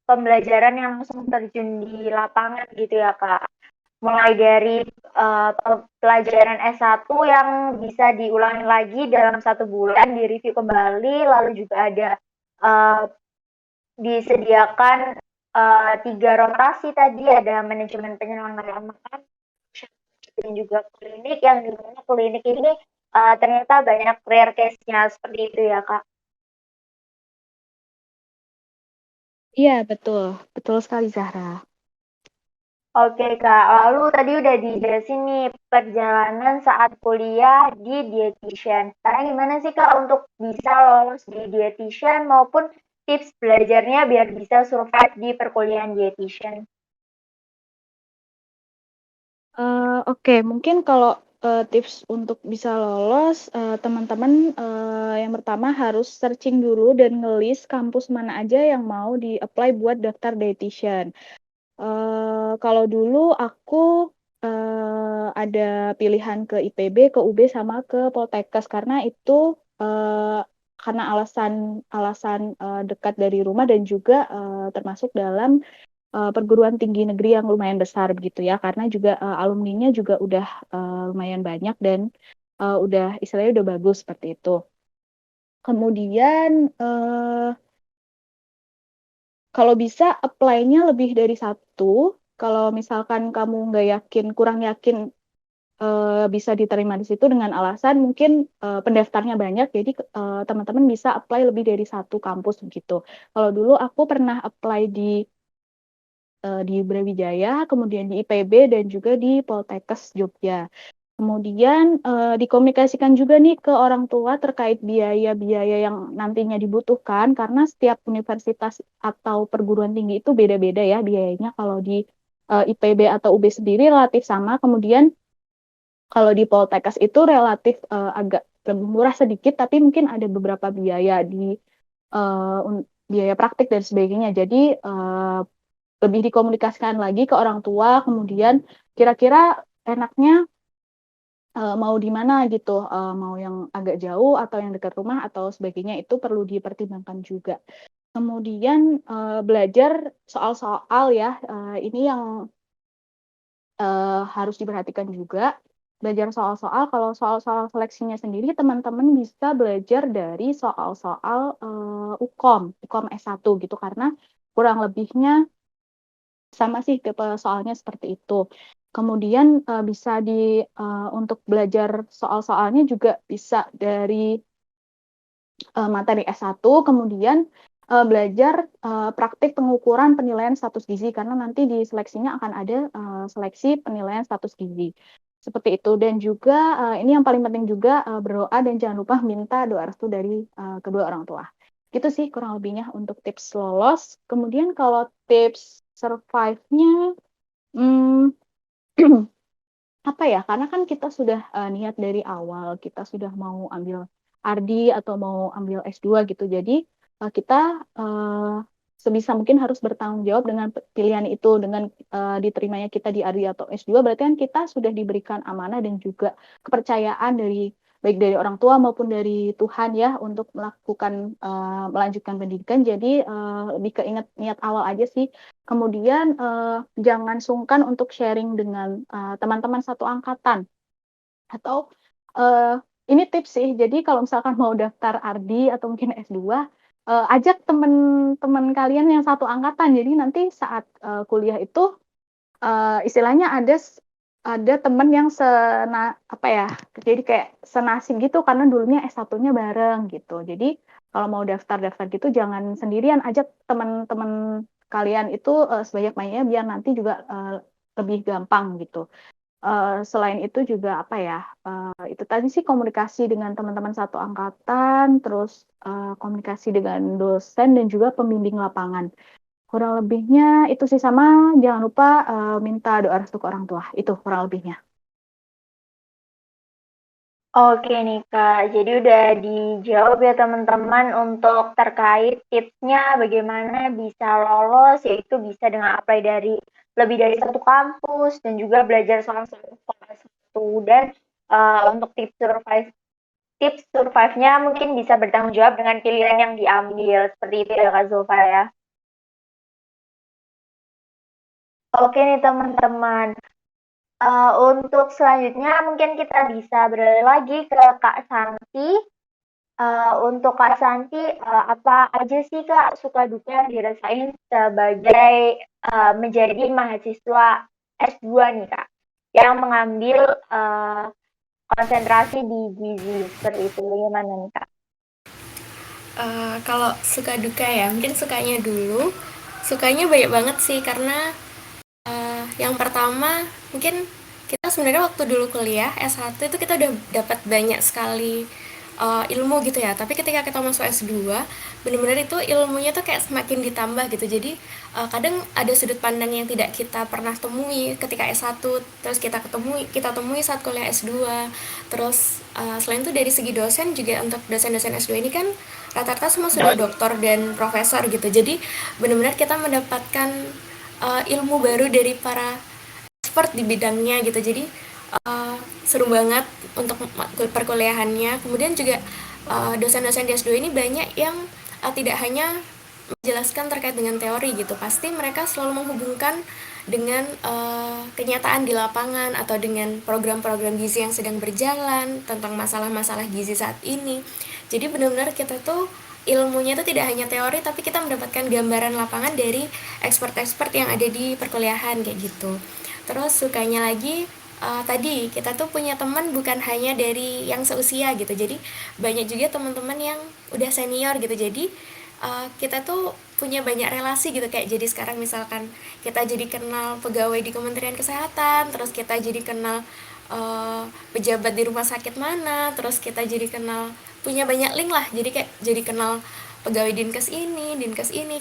pembelajaran yang langsung terjun di lapangan gitu ya Kak. Mulai dari pelajaran S1 yang bisa diulangi lagi dalam 1 bulan, direview kembali, lalu juga ada disediakan 3 rotasi tadi, ada manajemen penyelenggaraan makan, dan juga klinik, yang di mana klinik ini ternyata banyak rare case-nya seperti itu ya Kak. Iya, betul. Betul sekali, Zahra. Oke Kak, lalu tadi udah dijelasin nih perjalanan saat kuliah di dietitian. Sekarang gimana sih Kak untuk bisa lolos di dietitian maupun tips belajarnya biar bisa survive di perkuliahan dietitian? Oke, mungkin kalau tips untuk bisa lolos, teman-teman yang pertama harus searching dulu dan ngelis kampus mana aja yang mau di-apply buat daftar dietitian. Kalau dulu aku ada pilihan ke IPB, ke UB, sama ke Poltekkes karena itu karena alasan dekat dari rumah dan juga termasuk dalam perguruan tinggi negeri yang lumayan besar begitu ya, karena juga alumninya juga udah lumayan banyak dan udah istilahnya udah bagus seperti itu. Kemudian kalau bisa apply-nya lebih dari satu. Kalau misalkan kamu nggak yakin, kurang yakin bisa diterima di situ dengan alasan mungkin pendaftarnya banyak, jadi teman-teman bisa apply lebih dari satu kampus begitu. Kalau dulu aku pernah apply di Brawijaya, kemudian di IPB, dan juga di Poltekkes Jogja. Kemudian dikomunikasikan juga nih ke orang tua terkait biaya-biaya yang nantinya dibutuhkan, karena setiap universitas atau perguruan tinggi itu beda-beda ya biayanya. Kalau di IPB atau UB sendiri relatif sama, kemudian kalau di Poltekkes itu relatif agak lebih murah sedikit, tapi mungkin ada beberapa biaya biaya praktik dan sebagainya. Jadi lebih dikomunikasikan lagi ke orang tua, kemudian kira-kira enaknya mau di mana gitu, mau yang agak jauh atau yang dekat rumah atau sebagainya, itu perlu dipertimbangkan juga. Kemudian belajar soal-soal ya, ini yang harus diperhatikan juga. Belajar soal-soal, kalau soal-soal seleksinya sendiri teman-teman bisa belajar dari soal-soal UKOM S1 gitu, karena kurang lebihnya sama sih tipe soalnya seperti itu. Kemudian bisa untuk belajar soal-soalnya juga bisa dari materi S1, kemudian belajar praktik pengukuran penilaian status gizi, karena nanti di seleksinya akan ada seleksi penilaian status gizi. Seperti itu. Dan juga ini yang paling penting juga, berdoa dan jangan lupa minta doa restu dari kedua orang tua. Gitu sih kurang lebihnya untuk tips lolos. Kemudian kalau tips survive-nya, hmm, apa ya? Karena kan kita sudah niat dari awal, kita sudah mau ambil RD atau mau ambil S2 gitu. Jadi kita sebisa mungkin harus bertanggung jawab dengan pilihan itu. Dengan diterimanya kita di RD atau S2, berarti kan kita sudah diberikan amanah dan juga kepercayaan baik dari orang tua maupun dari Tuhan ya, untuk melanjutkan pendidikan. Jadi lebih keinget niat awal aja sih. Kemudian jangan sungkan untuk sharing dengan teman-teman satu angkatan. Atau ini tips sih, jadi kalau misalkan mau daftar RD atau mungkin S2, ajak teman-teman kalian yang satu angkatan. Jadi nanti saat kuliah itu istilahnya ada teman yang apa ya, jadi kayak senasib gitu karena dulunya S1-nya bareng gitu. Jadi kalau mau daftar-daftar gitu jangan sendirian, ajak teman-teman kalian itu sebanyak-banyaknya biar nanti juga lebih gampang gitu. Selain itu juga apa ya, itu tadi sih komunikasi dengan teman-teman satu angkatan, terus komunikasi dengan dosen dan juga pembimbing lapangan. Kurang lebihnya itu sih, sama jangan lupa minta doa restu ke orang tua. Itu kurang lebihnya. Oke nih Kak, jadi udah dijawab ya teman-teman untuk terkait tipsnya bagaimana bisa lolos, yaitu bisa dengan apply dari lebih dari satu kampus dan juga belajar soal satu dan untuk tips survive-nya mungkin bisa bertanggung jawab dengan pilihan yang diambil seperti itu ya Kak Zulfa ya. Oke nih teman-teman. Untuk selanjutnya mungkin kita bisa beralih lagi ke Kak Santi. Untuk Kak Santi, apa aja sih Kak suka duka yang dirasain sebagai menjadi mahasiswa S2 nih Kak, yang mengambil konsentrasi di gizi seperti itu, bagaimana nih Kak? Kalau suka duka ya, mungkin sukanya dulu. Sukanya banyak banget sih karena yang pertama mungkin kita sebenarnya waktu dulu kuliah S1 itu kita udah dapat banyak sekali ilmu gitu ya. Tapi ketika kita masuk S2, benar-benar itu ilmunya tuh kayak semakin ditambah gitu. Jadi kadang ada sudut pandang yang tidak kita pernah temui ketika S1, terus kita temui saat kuliah S2. Terus selain itu dari segi dosen juga, untuk dosen-dosen S2 ini kan rata-rata semua sudah doktor dan profesor gitu. Jadi benar-benar kita mendapatkan ilmu baru dari para expert di bidangnya gitu. Jadi seru banget untuk perkuliahannya. Kemudian juga dosen-dosen di S2 ini banyak yang tidak hanya menjelaskan terkait dengan teori gitu, pasti mereka selalu menghubungkan dengan kenyataan di lapangan atau dengan program-program gizi yang sedang berjalan tentang masalah-masalah gizi saat ini. Jadi benar-benar kita tuh ilmunya itu tidak hanya teori, tapi kita mendapatkan gambaran lapangan dari expert-expert yang ada di perkuliahan kayak gitu. Terus sukanya lagi tadi kita tuh punya teman bukan hanya dari yang seusia gitu, jadi banyak juga teman-teman yang udah senior gitu. Jadi kita tuh punya banyak relasi gitu, kayak jadi sekarang misalkan kita jadi kenal pegawai di Kementerian Kesehatan, terus kita jadi kenal pejabat di rumah sakit mana, terus kita jadi kenal, punya banyak link lah, jadi kayak jadi kenal pegawai dinkes ini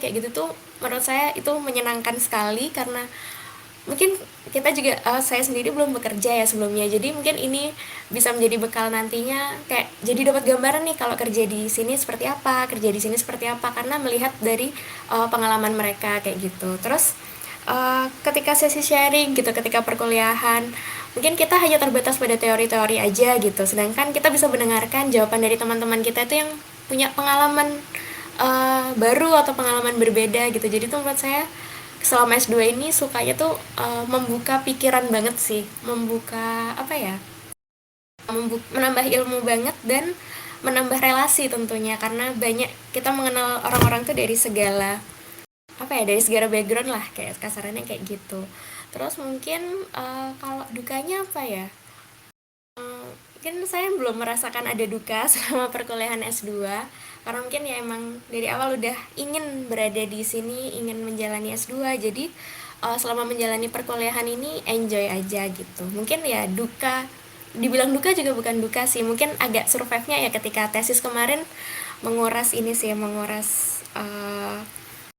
kayak gitu tuh. Menurut saya itu menyenangkan sekali karena mungkin kita juga saya sendiri belum bekerja ya sebelumnya, jadi mungkin ini bisa menjadi bekal nantinya, kayak jadi dapat gambaran nih kalau kerja di sini seperti apa, kerja di sini seperti apa, karena melihat dari pengalaman mereka kayak gitu. Terus ketika sesi sharing gitu, ketika perkuliahan mungkin kita hanya terbatas pada teori-teori aja gitu, sedangkan kita bisa mendengarkan jawaban dari teman-teman kita itu yang punya pengalaman baru atau pengalaman berbeda gitu. Jadi tuh menurut saya selama S2 ini sukanya tuh membuka pikiran banget sih, membuka apa ya, menambah ilmu banget dan menambah relasi tentunya, karena banyak kita mengenal orang-orang tuh dari segala apa ya, dari segala background lah, kayak kasarannya kayak gitu. Terus mungkin kalau dukanya apa ya, mungkin saya belum merasakan ada duka selama perkuliahan S2, karena mungkin ya emang dari awal udah ingin berada di sini, ingin menjalani S2. Jadi selama menjalani perkuliahan ini enjoy aja gitu. Mungkin ya duka, dibilang duka juga bukan duka sih, mungkin agak survive-nya ya ketika tesis kemarin menguras ini sih, menguras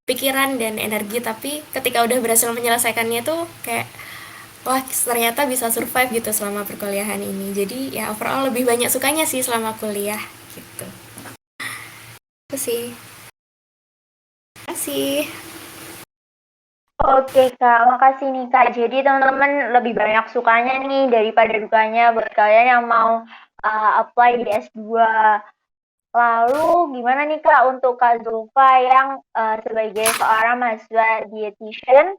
pikiran dan energi. Tapi ketika udah berhasil menyelesaikannya tuh kayak wah, ternyata bisa survive gitu selama perkuliahan ini. Jadi ya overall lebih banyak sukanya sih selama kuliah gitu. Itu sih. Terima kasih. Oke Kak, makasih nih Kak. Jadi teman-teman lebih banyak sukanya nih daripada dukanya buat kalian yang mau apply di S2. Lalu gimana nih Kak untuk Kak Zulfa yang sebagai seorang mahasiswa dietitian,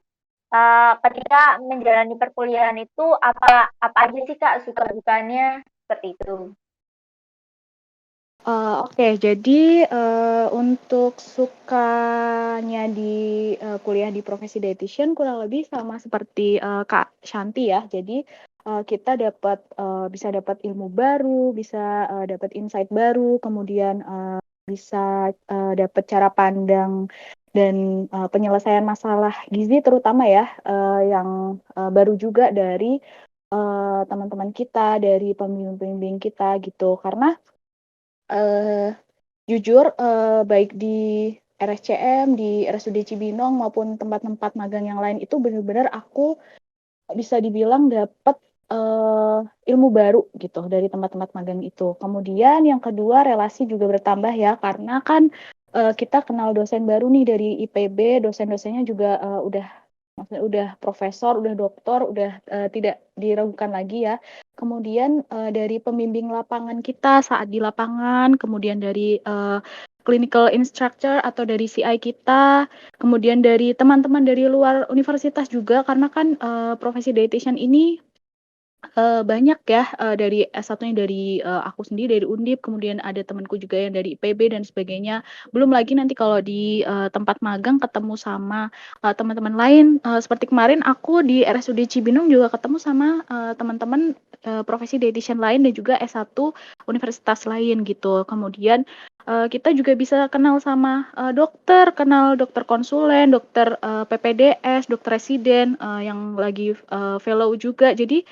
ketika menjalani perkuliahan itu apa aja sih Kak suka dukanya seperti itu? Oke, jadi untuk sukanya di kuliah di profesi dietitian kurang lebih sama seperti Kak Shanti ya. Jadi kita bisa dapat ilmu baru, bisa dapat insight baru, kemudian bisa dapat cara pandang dan penyelesaian masalah gizi terutama ya, yang baru juga dari teman-teman kita, dari pembimbing-pembimbing kita gitu. Karena eh jujur, baik di RSCM, di RSUD Cibinong maupun tempat-tempat magang yang lain itu benar-benar aku bisa dibilang dapat ilmu baru gitu dari tempat-tempat magang itu. Kemudian yang kedua relasi juga bertambah ya karena kan kita kenal dosen baru nih dari IPB, dosen-dosennya juga maksudnya udah profesor, udah doktor, udah tidak diragukan lagi ya. Kemudian dari pembimbing lapangan kita saat di lapangan, kemudian dari clinical instructor atau dari CI kita, kemudian dari teman-teman dari luar universitas juga karena kan profesi dietitian ini banyak ya, dari S1-nya dari aku sendiri dari Undip, kemudian ada temanku juga yang dari IPB dan sebagainya. Belum lagi nanti kalau di tempat magang ketemu sama teman-teman lain, seperti kemarin aku di RSUD Cibinong juga ketemu sama teman-teman profesi dietitian lain dan juga S1 universitas lain gitu. Kemudian kita juga bisa kenal sama dokter, kenal dokter konsulen, dokter PPDS, dokter residen yang lagi fellow juga. Jadi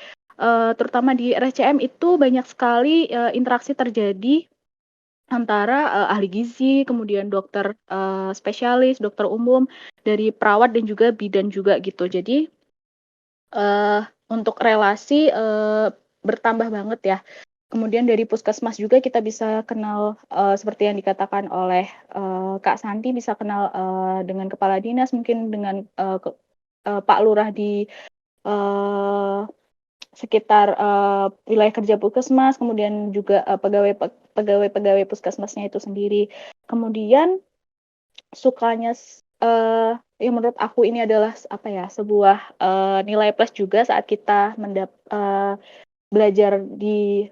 terutama di RSCM itu banyak sekali interaksi terjadi antara ahli gizi, kemudian dokter spesialis, dokter umum, dari perawat dan juga bidan juga gitu. Jadi untuk relasi bertambah banget ya. Kemudian dari puskesmas juga kita bisa kenal seperti yang dikatakan oleh Kak Santi, bisa kenal dengan kepala dinas, mungkin dengan Pak Lurah di sekitar wilayah kerja puskesmas, kemudian juga pegawai puskesmasnya itu sendiri. Kemudian sukanya yang menurut aku ini adalah apa ya, sebuah nilai plus juga saat kita belajar di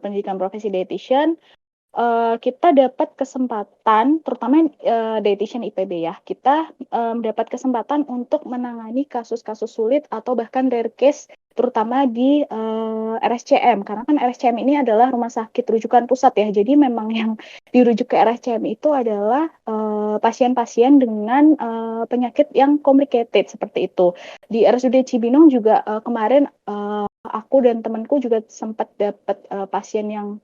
pendidikan profesi dietitian. Kita dapat kesempatan, terutama dietitian IPB ya, kita mendapat kesempatan untuk menangani kasus-kasus sulit atau bahkan rare case, terutama di RSCM, karena kan RSCM ini adalah rumah sakit rujukan pusat ya, jadi memang yang dirujuk ke RSCM itu adalah pasien-pasien dengan penyakit yang complicated seperti itu. Di RSUD Cibinong juga kemarin aku dan temanku juga sempat dapat pasien yang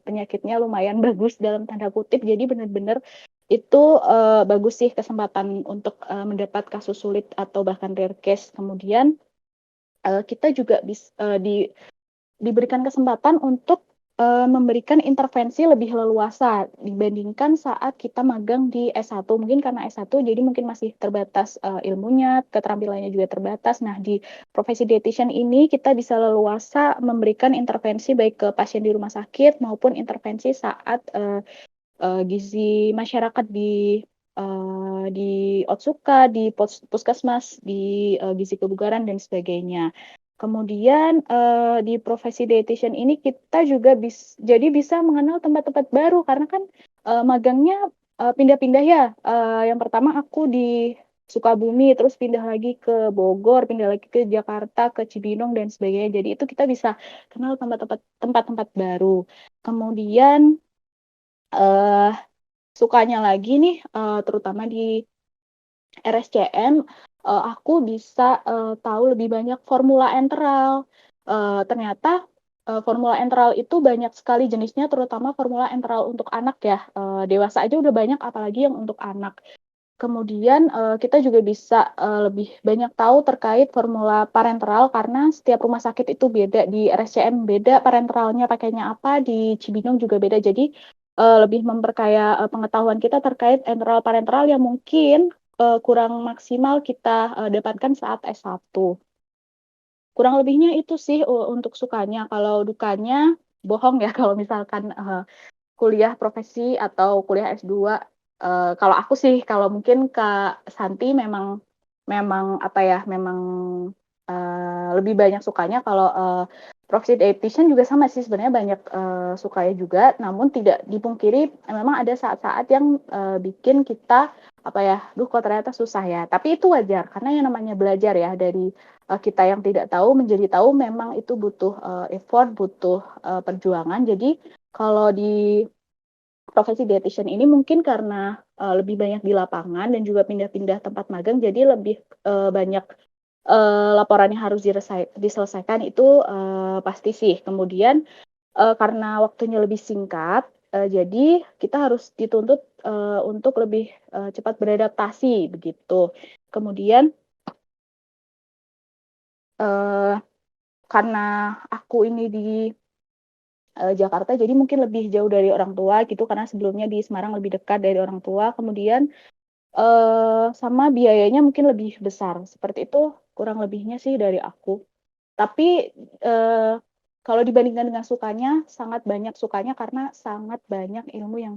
penyakitnya lumayan bagus dalam tanda kutip. Jadi benar-benar itu bagus sih kesempatan untuk mendapat kasus sulit atau bahkan rare case. Kemudian kita juga diberikan kesempatan untuk memberikan intervensi lebih leluasa dibandingkan saat kita magang di S1. Mungkin karena S1 jadi mungkin masih terbatas ilmunya, keterampilannya juga terbatas. Nah, di profesi dietitian ini kita bisa leluasa memberikan intervensi baik ke pasien di rumah sakit maupun intervensi saat gizi masyarakat di Otsuka, di puskesmas, di gizi kebugaran dan sebagainya. Kemudian di profesi dietitian ini kita juga jadi bisa mengenal tempat-tempat baru karena kan magangnya pindah-pindah ya. Yang pertama aku di Sukabumi, terus pindah lagi ke Bogor, pindah lagi ke Jakarta, ke Cibinong dan sebagainya. Jadi itu kita bisa kenal tempat-tempat baru. Kemudian sukanya lagi nih, terutama di RSCM, aku bisa tahu lebih banyak formula enteral. Ternyata formula enteral itu banyak sekali jenisnya, terutama formula enteral untuk anak ya. Dewasa aja udah banyak, apalagi yang untuk anak. Kemudian kita juga bisa lebih banyak tahu terkait formula parenteral karena setiap rumah sakit itu beda. Di RSCM beda parenteralnya pakainya apa, di Cibinong juga beda. Jadi lebih memperkaya pengetahuan kita terkait enteral parenteral yang mungkin kurang maksimal kita dapatkan saat S1. Kurang lebihnya itu sih untuk sukanya. Kalau dukanya bohong ya kalau misalkan kuliah profesi atau kuliah S2. Kalau aku sih, kalau mungkin Kak Santi memang apa ya, memang lebih banyak sukanya. Kalau profesi dietitian juga sama sih sebenarnya, banyak sukanya juga, namun tidak dipungkiri memang ada saat-saat yang bikin kita kok ternyata susah ya. Tapi itu wajar karena yang namanya belajar ya, dari kita yang tidak tahu menjadi tahu memang itu butuh effort, butuh perjuangan. Jadi kalau di profesi dietitian ini mungkin karena lebih banyak di lapangan dan juga pindah-pindah tempat magang, jadi lebih banyak laporan yang harus diselesaikan itu pasti sih. Kemudian karena waktunya lebih singkat, jadi kita harus dituntut untuk lebih cepat beradaptasi begitu. Kemudian karena aku ini di Jakarta, jadi mungkin lebih jauh dari orang tua gitu, karena sebelumnya di Semarang lebih dekat dari orang tua. Kemudian sama biayanya mungkin lebih besar. Seperti itu kurang lebihnya sih dari aku. Tapi kalau dibandingkan dengan sukanya, sangat banyak sukanya karena sangat banyak ilmu yang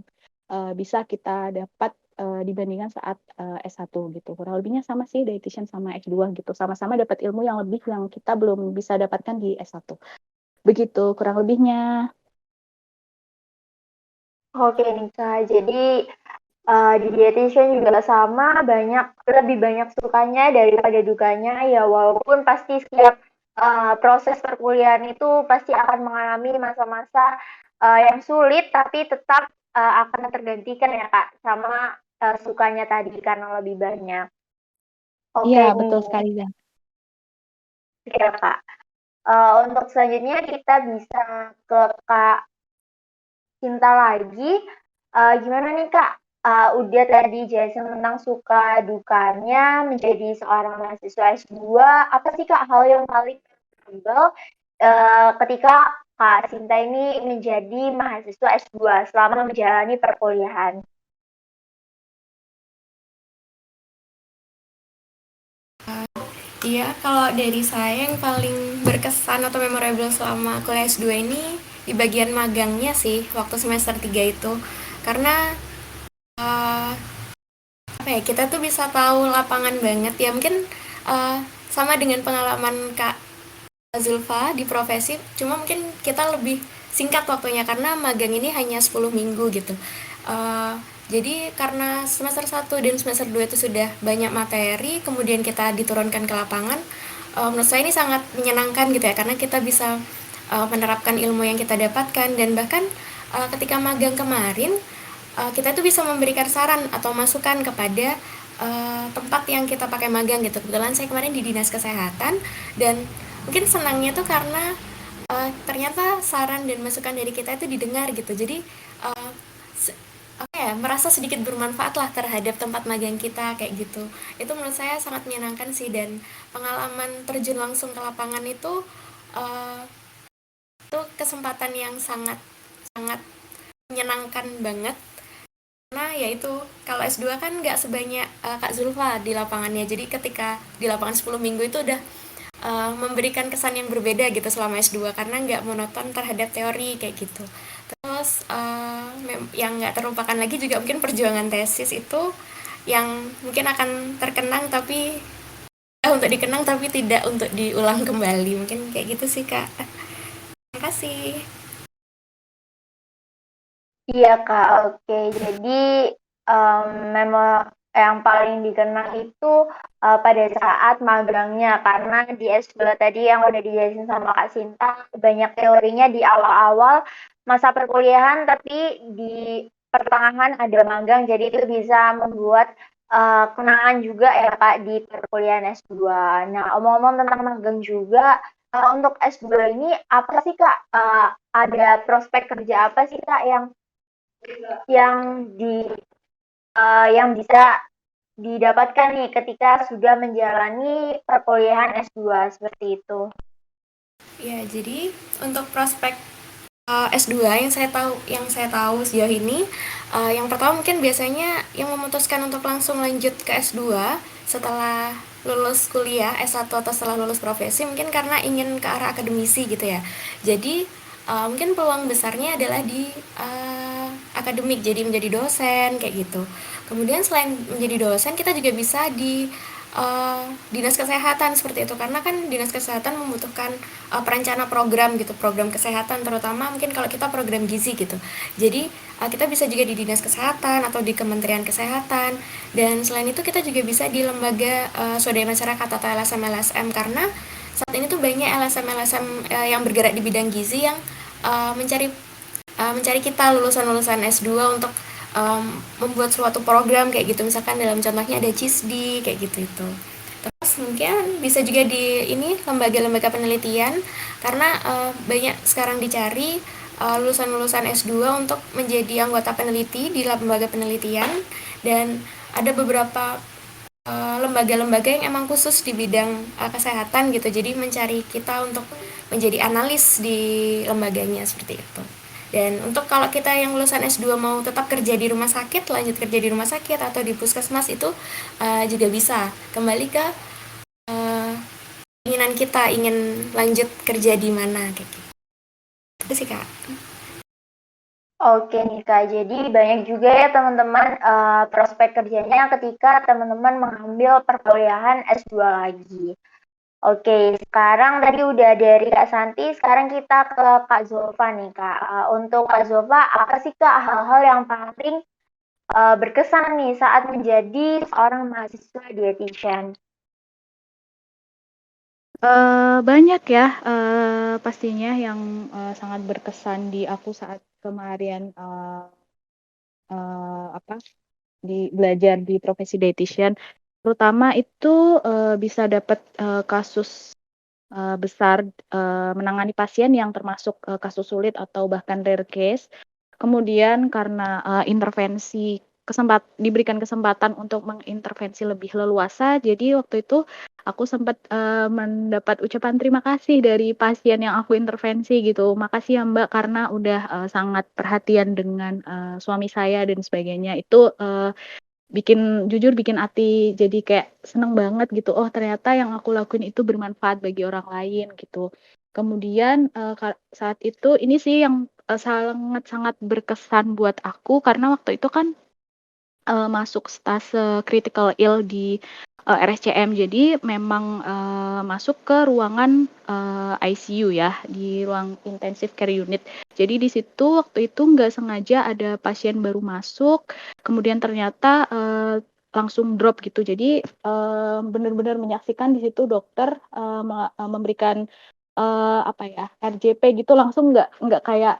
bisa kita dapat dibandingkan saat S1 gitu. Kurang lebihnya sama sih dietitian sama S2 gitu. Sama-sama dapat ilmu yang lebih yang kita belum bisa dapatkan di S1. Begitu kurang lebihnya. Oke nih Kak, jadi di dietitian juga sama, lebih banyak sukanya daripada dukanya ya, walaupun pasti setiap proses perkuliahan itu pasti akan mengalami masa-masa yang sulit, tapi tetap akan tergantikan ya Kak sama sukanya tadi karena lebih banyak. Oke Iya, nih, betul sekali, Zan. ya Kak. Untuk selanjutnya kita bisa ke Kak Cinta lagi. Gimana nih Kak? Udah tadi jelasin tentang suka dukanya menjadi seorang mahasiswa S2. Apa sih Kak hal yang paling memorable ketika Kak Cinta ini menjadi mahasiswa S2 selama menjalani perkuliahan? Iya, kalau dari saya yang paling berkesan atau memorable selama kuliah S2 ini di bagian magangnya sih, waktu semester 3 itu. Karena kita tuh bisa tahu lapangan banget ya. Mungkin sama dengan pengalaman Kak Zulfa di profesi, cuma mungkin kita lebih singkat waktunya karena magang ini hanya 10 minggu gitu. Jadi karena semester 1 dan semester 2 itu sudah banyak materi, kemudian kita diturunkan ke lapangan, menurut saya ini sangat menyenangkan gitu ya, karena kita bisa menerapkan ilmu yang kita dapatkan, dan bahkan ketika magang kemarin, kita tuh bisa memberikan saran atau masukan kepada tempat yang kita pakai magang gitu. Kebetulan saya kemarin di Dinas Kesehatan, dan mungkin senangnya tuh karena ternyata saran dan masukan dari kita itu didengar gitu. Jadi merasa sedikit bermanfaat lah terhadap tempat magang kita kayak gitu. Itu menurut saya sangat menyenangkan sih, dan pengalaman terjun langsung ke lapangan itu kesempatan yang sangat sangat menyenangkan banget. Nah ya itu, kalau S2 kan nggak sebanyak Kak Zulfa di lapangannya. Jadi ketika di lapangan 10 minggu itu udah memberikan kesan yang berbeda gitu selama S2, karena nggak monoton terhadap teori kayak gitu. Terus yang nggak terlupakan lagi juga mungkin perjuangan tesis itu, yang mungkin akan terkenang tapi untuk dikenang tapi tidak untuk diulang kembali. Mungkin kayak gitu sih Kak. Terima kasih. Iya Kak, oke. Jadi memang yang paling dikenang itu pada saat magangnya, karena di S2 tadi yang udah dijelasin sama Kak Sinta, banyak teorinya di awal-awal masa perkuliahan, tapi di pertengahan ada magang, jadi itu bisa membuat kenangan juga ya Kak di perkuliahan S2. Nah, omong-omong tentang magang juga, untuk S2 ini apa sih Kak? Ada prospek kerja apa sih Kak yang di yang bisa didapatkan nih ketika sudah menjalani perkuliahan S2 seperti itu? Ya, jadi untuk prospek S2 yang saya tahu sejauh ini, yang pertama mungkin biasanya yang memutuskan untuk langsung lanjut ke S2 setelah lulus kuliah S1 atau setelah lulus profesi mungkin karena ingin ke arah akademisi gitu ya. Jadi mungkin peluang besarnya adalah di akademik, jadi menjadi dosen kayak gitu. Kemudian selain menjadi dosen, kita juga bisa dinas kesehatan seperti itu, karena kan dinas kesehatan membutuhkan perencana program gitu, program kesehatan, terutama mungkin kalau kita program gizi gitu. Jadi kita bisa juga di dinas kesehatan atau di kementerian kesehatan, dan selain itu kita juga bisa di lembaga swadaya masyarakat atau LSM karena saat ini tuh banyak LSM yang bergerak di bidang gizi yang mencari kita lulusan-lulusan S2 untuk membuat suatu program kayak gitu, misalkan dalam contohnya ada CISDI kayak gitu itu. Terus mungkin bisa juga di ini lembaga-lembaga penelitian, karena banyak sekarang dicari lulusan-lulusan S2 untuk menjadi anggota peneliti di lembaga penelitian, dan ada beberapa lembaga-lembaga yang emang khusus di bidang kesehatan gitu, jadi mencari kita untuk menjadi analis di lembaganya seperti itu. Dan untuk kalau kita yang lulusan S2 mau tetap kerja di rumah sakit, lanjut kerja di rumah sakit atau di puskesmas itu juga bisa kembali ke keinginan kita ingin lanjut kerja di mana kayak gitu. Itu sih Kak. Oke nih Kak, jadi banyak juga ya teman-teman prospek kerjanya ketika teman-teman mengambil perkuliahan S2 lagi. Oke, sekarang tadi udah dari Kak Santi, sekarang kita ke Kak Zulfa nih Kak. Untuk Kak Zulfa, apa sih Kak hal-hal yang paling berkesan nih saat menjadi seorang mahasiswa dietitian? Banyak ya, pastinya yang sangat berkesan di aku saat kemarin apa belajar di profesi dietitian, terutama itu bisa dapat kasus besar, menangani pasien yang termasuk kasus sulit atau bahkan rare case. Kemudian karena diberikan kesempatan untuk mengintervensi lebih leluasa, jadi waktu itu aku sempat mendapat ucapan terima kasih dari pasien yang aku intervensi gitu. Makasih ya Mbak karena udah sangat perhatian dengan suami saya dan sebagainya. Itu jujur bikin hati jadi kayak seneng banget gitu. Oh ternyata yang aku lakuin itu bermanfaat bagi orang lain gitu. Kemudian saat itu ini sih yang sangat-sangat berkesan buat aku karena waktu itu kan masuk stase critical ill di RSCM. Jadi memang masuk ke ruangan ICU ya, di ruang intensive care unit. Jadi di situ waktu itu nggak sengaja ada pasien baru masuk, kemudian ternyata langsung drop gitu. Jadi benar-benar menyaksikan di situ dokter memberikan apa ya RJP gitu langsung nggak kayak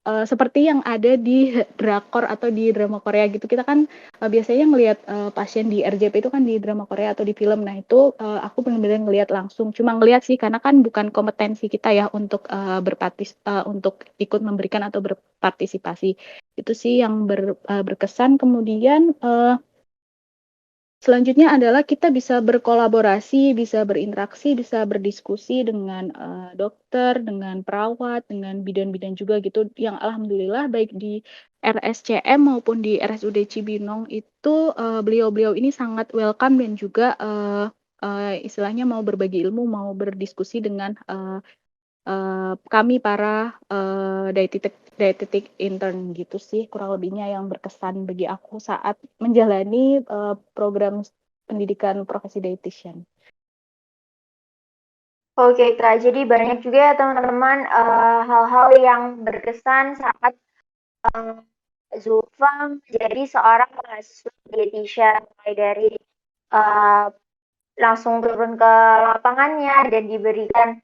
seperti yang ada di drakor atau di drama Korea gitu. Kita kan biasanya ngelihat pasien di RJP itu kan di drama Korea atau di film. Nah itu aku benar-benar ngelihat langsung. Cuma ngelihat sih karena kan bukan kompetensi kita ya untuk untuk ikut memberikan atau berpartisipasi. Itu sih yang berkesan. Kemudian selanjutnya adalah kita bisa berkolaborasi, bisa berinteraksi, bisa berdiskusi dengan dokter, dengan perawat, dengan bidan-bidan juga gitu. Yang alhamdulillah baik di RSCM maupun di RSUD Cibinong itu beliau-beliau ini sangat welcome dan juga istilahnya mau berbagi ilmu, mau berdiskusi dengan kami para dietetik intern gitu sih kurang lebihnya yang berkesan bagi aku saat menjalani program pendidikan profesi dietitian. Oke Kak, jadi banyak juga ya teman-teman hal-hal yang berkesan saat Zulfa menjadi seorang mahasiswa dietitian, mulai dari uh, langsung turun ke lapangannya dan diberikan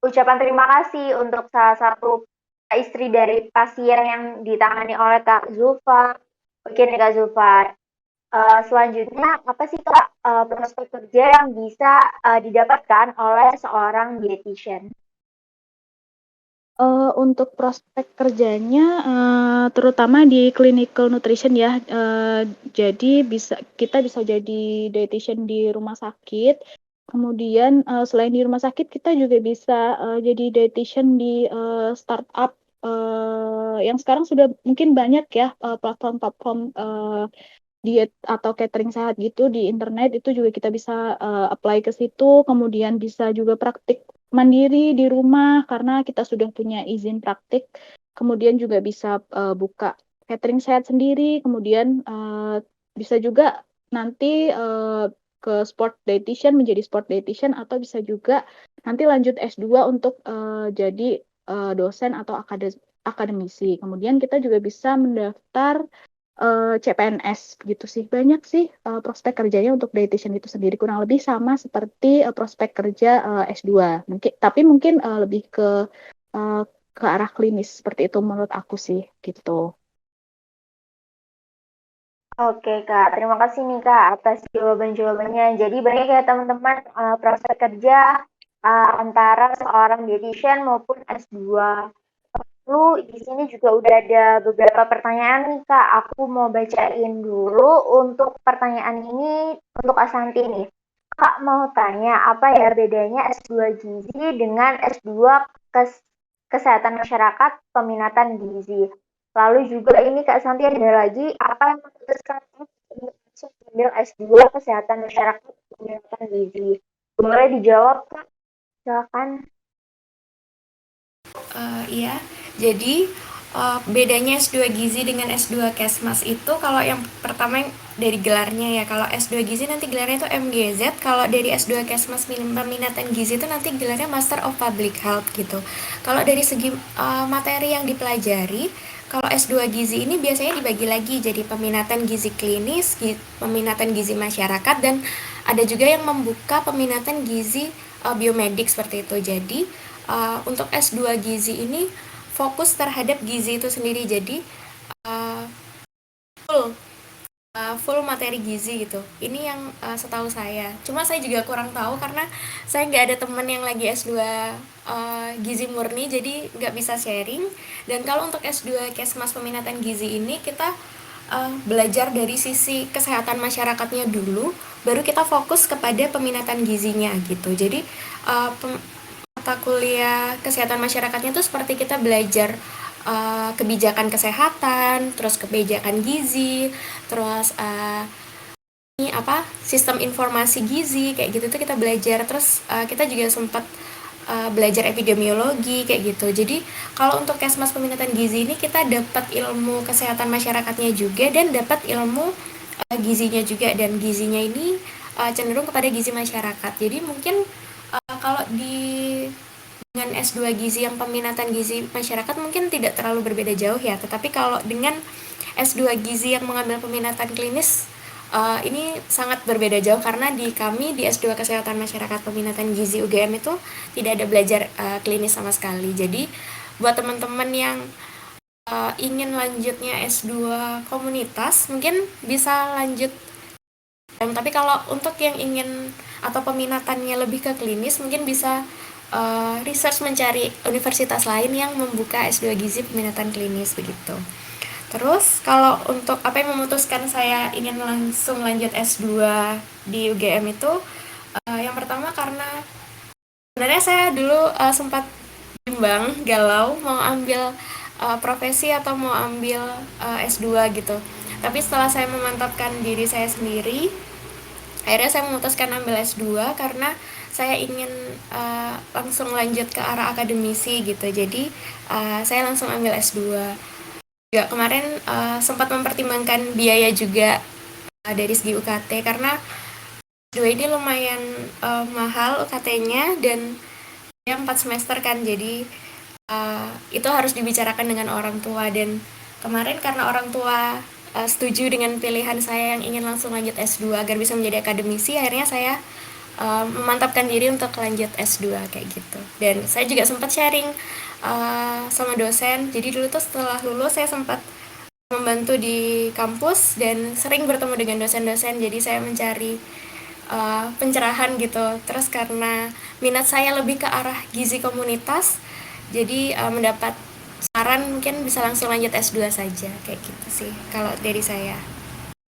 ucapan terima kasih untuk salah satu istri dari pasien yang ditangani oleh Kak Zulfa. Oke nih Kak Zulfa, selanjutnya apa sih Kak prospek kerja yang bisa didapatkan oleh seorang dietitian? Untuk prospek kerjanya terutama di clinical nutrition ya. Jadi kita bisa jadi dietitian di rumah sakit. Kemudian selain di rumah sakit kita juga bisa jadi dietitian di startup yang sekarang sudah mungkin banyak ya platform-platform diet atau catering sehat gitu di internet itu juga kita bisa apply ke situ. Kemudian bisa juga praktik mandiri di rumah karena kita sudah punya izin praktik. Kemudian juga bisa buka catering sehat sendiri. Kemudian bisa juga nanti ke sport dietitian menjadi sport dietitian, atau bisa juga nanti lanjut S2 untuk jadi dosen atau akademisi. Kemudian kita juga bisa mendaftar CPNS gitu sih. Banyak sih prospek kerjanya untuk dietitian itu sendiri, kurang lebih sama seperti prospek kerja S2. Mungkin lebih uh, ke arah klinis, seperti itu menurut aku sih gitu. Oke Kak, terima kasih nih Kak atas jawaban-jawabannya. Jadi banyak ya teman-teman prospek kerja antara seorang dietitian maupun S2. Lalu di sini juga udah ada beberapa pertanyaan nih Kak. Aku mau bacain dulu untuk pertanyaan ini untuk Asanti nih. Kak mau tanya apa ya bedanya S2 Gizi dengan S2 Kesehatan Masyarakat Peminatan Gizi. Lalu juga ini Kak Santi ada lagi apa yang memutuskan untuk ambil S2 Kesehatan Masyarakat Peminatan Gizi. Boleh dijawab Kak? Silakan. Iya, jadi bedanya S2 Gizi dengan S2 Kesmas itu kalau yang pertama dari gelarnya ya, kalau S2 Gizi nanti gelarnya itu MGZ, kalau dari S2 Kesmas Peminatan Gizi itu nanti gelarnya Master of Public Health gitu. Kalau dari segi materi yang dipelajari, kalau S2 Gizi ini biasanya dibagi lagi jadi peminatan gizi klinis, peminatan gizi masyarakat, dan ada juga yang membuka peminatan gizi biomedik seperti itu. Jadi untuk S2 Gizi ini fokus terhadap gizi itu sendiri, jadi full materi gizi gitu. Ini yang setahu saya. Cuma saya juga kurang tahu karena saya nggak ada teman yang lagi S2 gizi murni, jadi nggak bisa sharing. Dan kalau untuk S2 Kesmas Peminatan Gizi ini kita belajar dari sisi kesehatan masyarakatnya dulu, baru kita fokus kepada peminatan gizinya gitu. Jadi mata kuliah kesehatan masyarakatnya itu seperti kita belajar kebijakan kesehatan, terus kebijakan gizi, terus ini apa sistem informasi gizi kayak gitu tuh kita belajar. Terus kita juga sempat belajar epidemiologi kayak gitu. Jadi kalau untuk Kesmas Peminatan Gizi ini kita dapat ilmu kesehatan masyarakatnya juga dan dapat ilmu gizinya juga, dan gizinya ini cenderung kepada gizi masyarakat. Jadi mungkin kalau dengan S2 Gizi yang peminatan gizi masyarakat mungkin tidak terlalu berbeda jauh ya, tetapi kalau dengan S2 Gizi yang mengambil peminatan klinis ini sangat berbeda jauh, karena di kami di S2 Kesehatan Masyarakat Peminatan Gizi UGM itu tidak ada belajar klinis sama sekali. Jadi buat teman-teman yang ingin lanjutnya S2 komunitas mungkin bisa lanjut. Tapi kalau untuk yang ingin atau peminatannya lebih ke klinis mungkin bisa research mencari universitas lain yang membuka S2 Gizi peminatan klinis begitu. Terus kalau untuk apa yang memutuskan saya ingin langsung lanjut S2 di UGM itu yang pertama karena sebenarnya saya dulu sempat bimbang, galau mau ambil profesi atau mau ambil S2 gitu. Tapi setelah saya memantapkan diri saya sendiri, akhirnya saya memutuskan ambil S2 karena saya ingin langsung lanjut ke arah akademisi gitu. Jadi saya langsung ambil S2. Juga kemarin sempat mempertimbangkan biaya juga dari segi UKT, karena S2 ini lumayan mahal UKT-nya, dan ya 4 semester kan, jadi itu harus dibicarakan dengan orang tua. Dan kemarin karena orang tua setuju dengan pilihan saya yang ingin langsung lanjut S2 agar bisa menjadi akademisi, akhirnya saya memantapkan diri untuk lanjut S2 kayak gitu. Dan saya juga sempat sharing sama dosen. Jadi dulu tuh setelah lulus saya sempat membantu di kampus dan sering bertemu dengan dosen-dosen. Jadi saya mencari pencerahan gitu. Terus karena minat saya lebih ke arah gizi komunitas, jadi mendapat saran mungkin bisa langsung lanjut S2 saja kayak gitu sih kalau dari saya.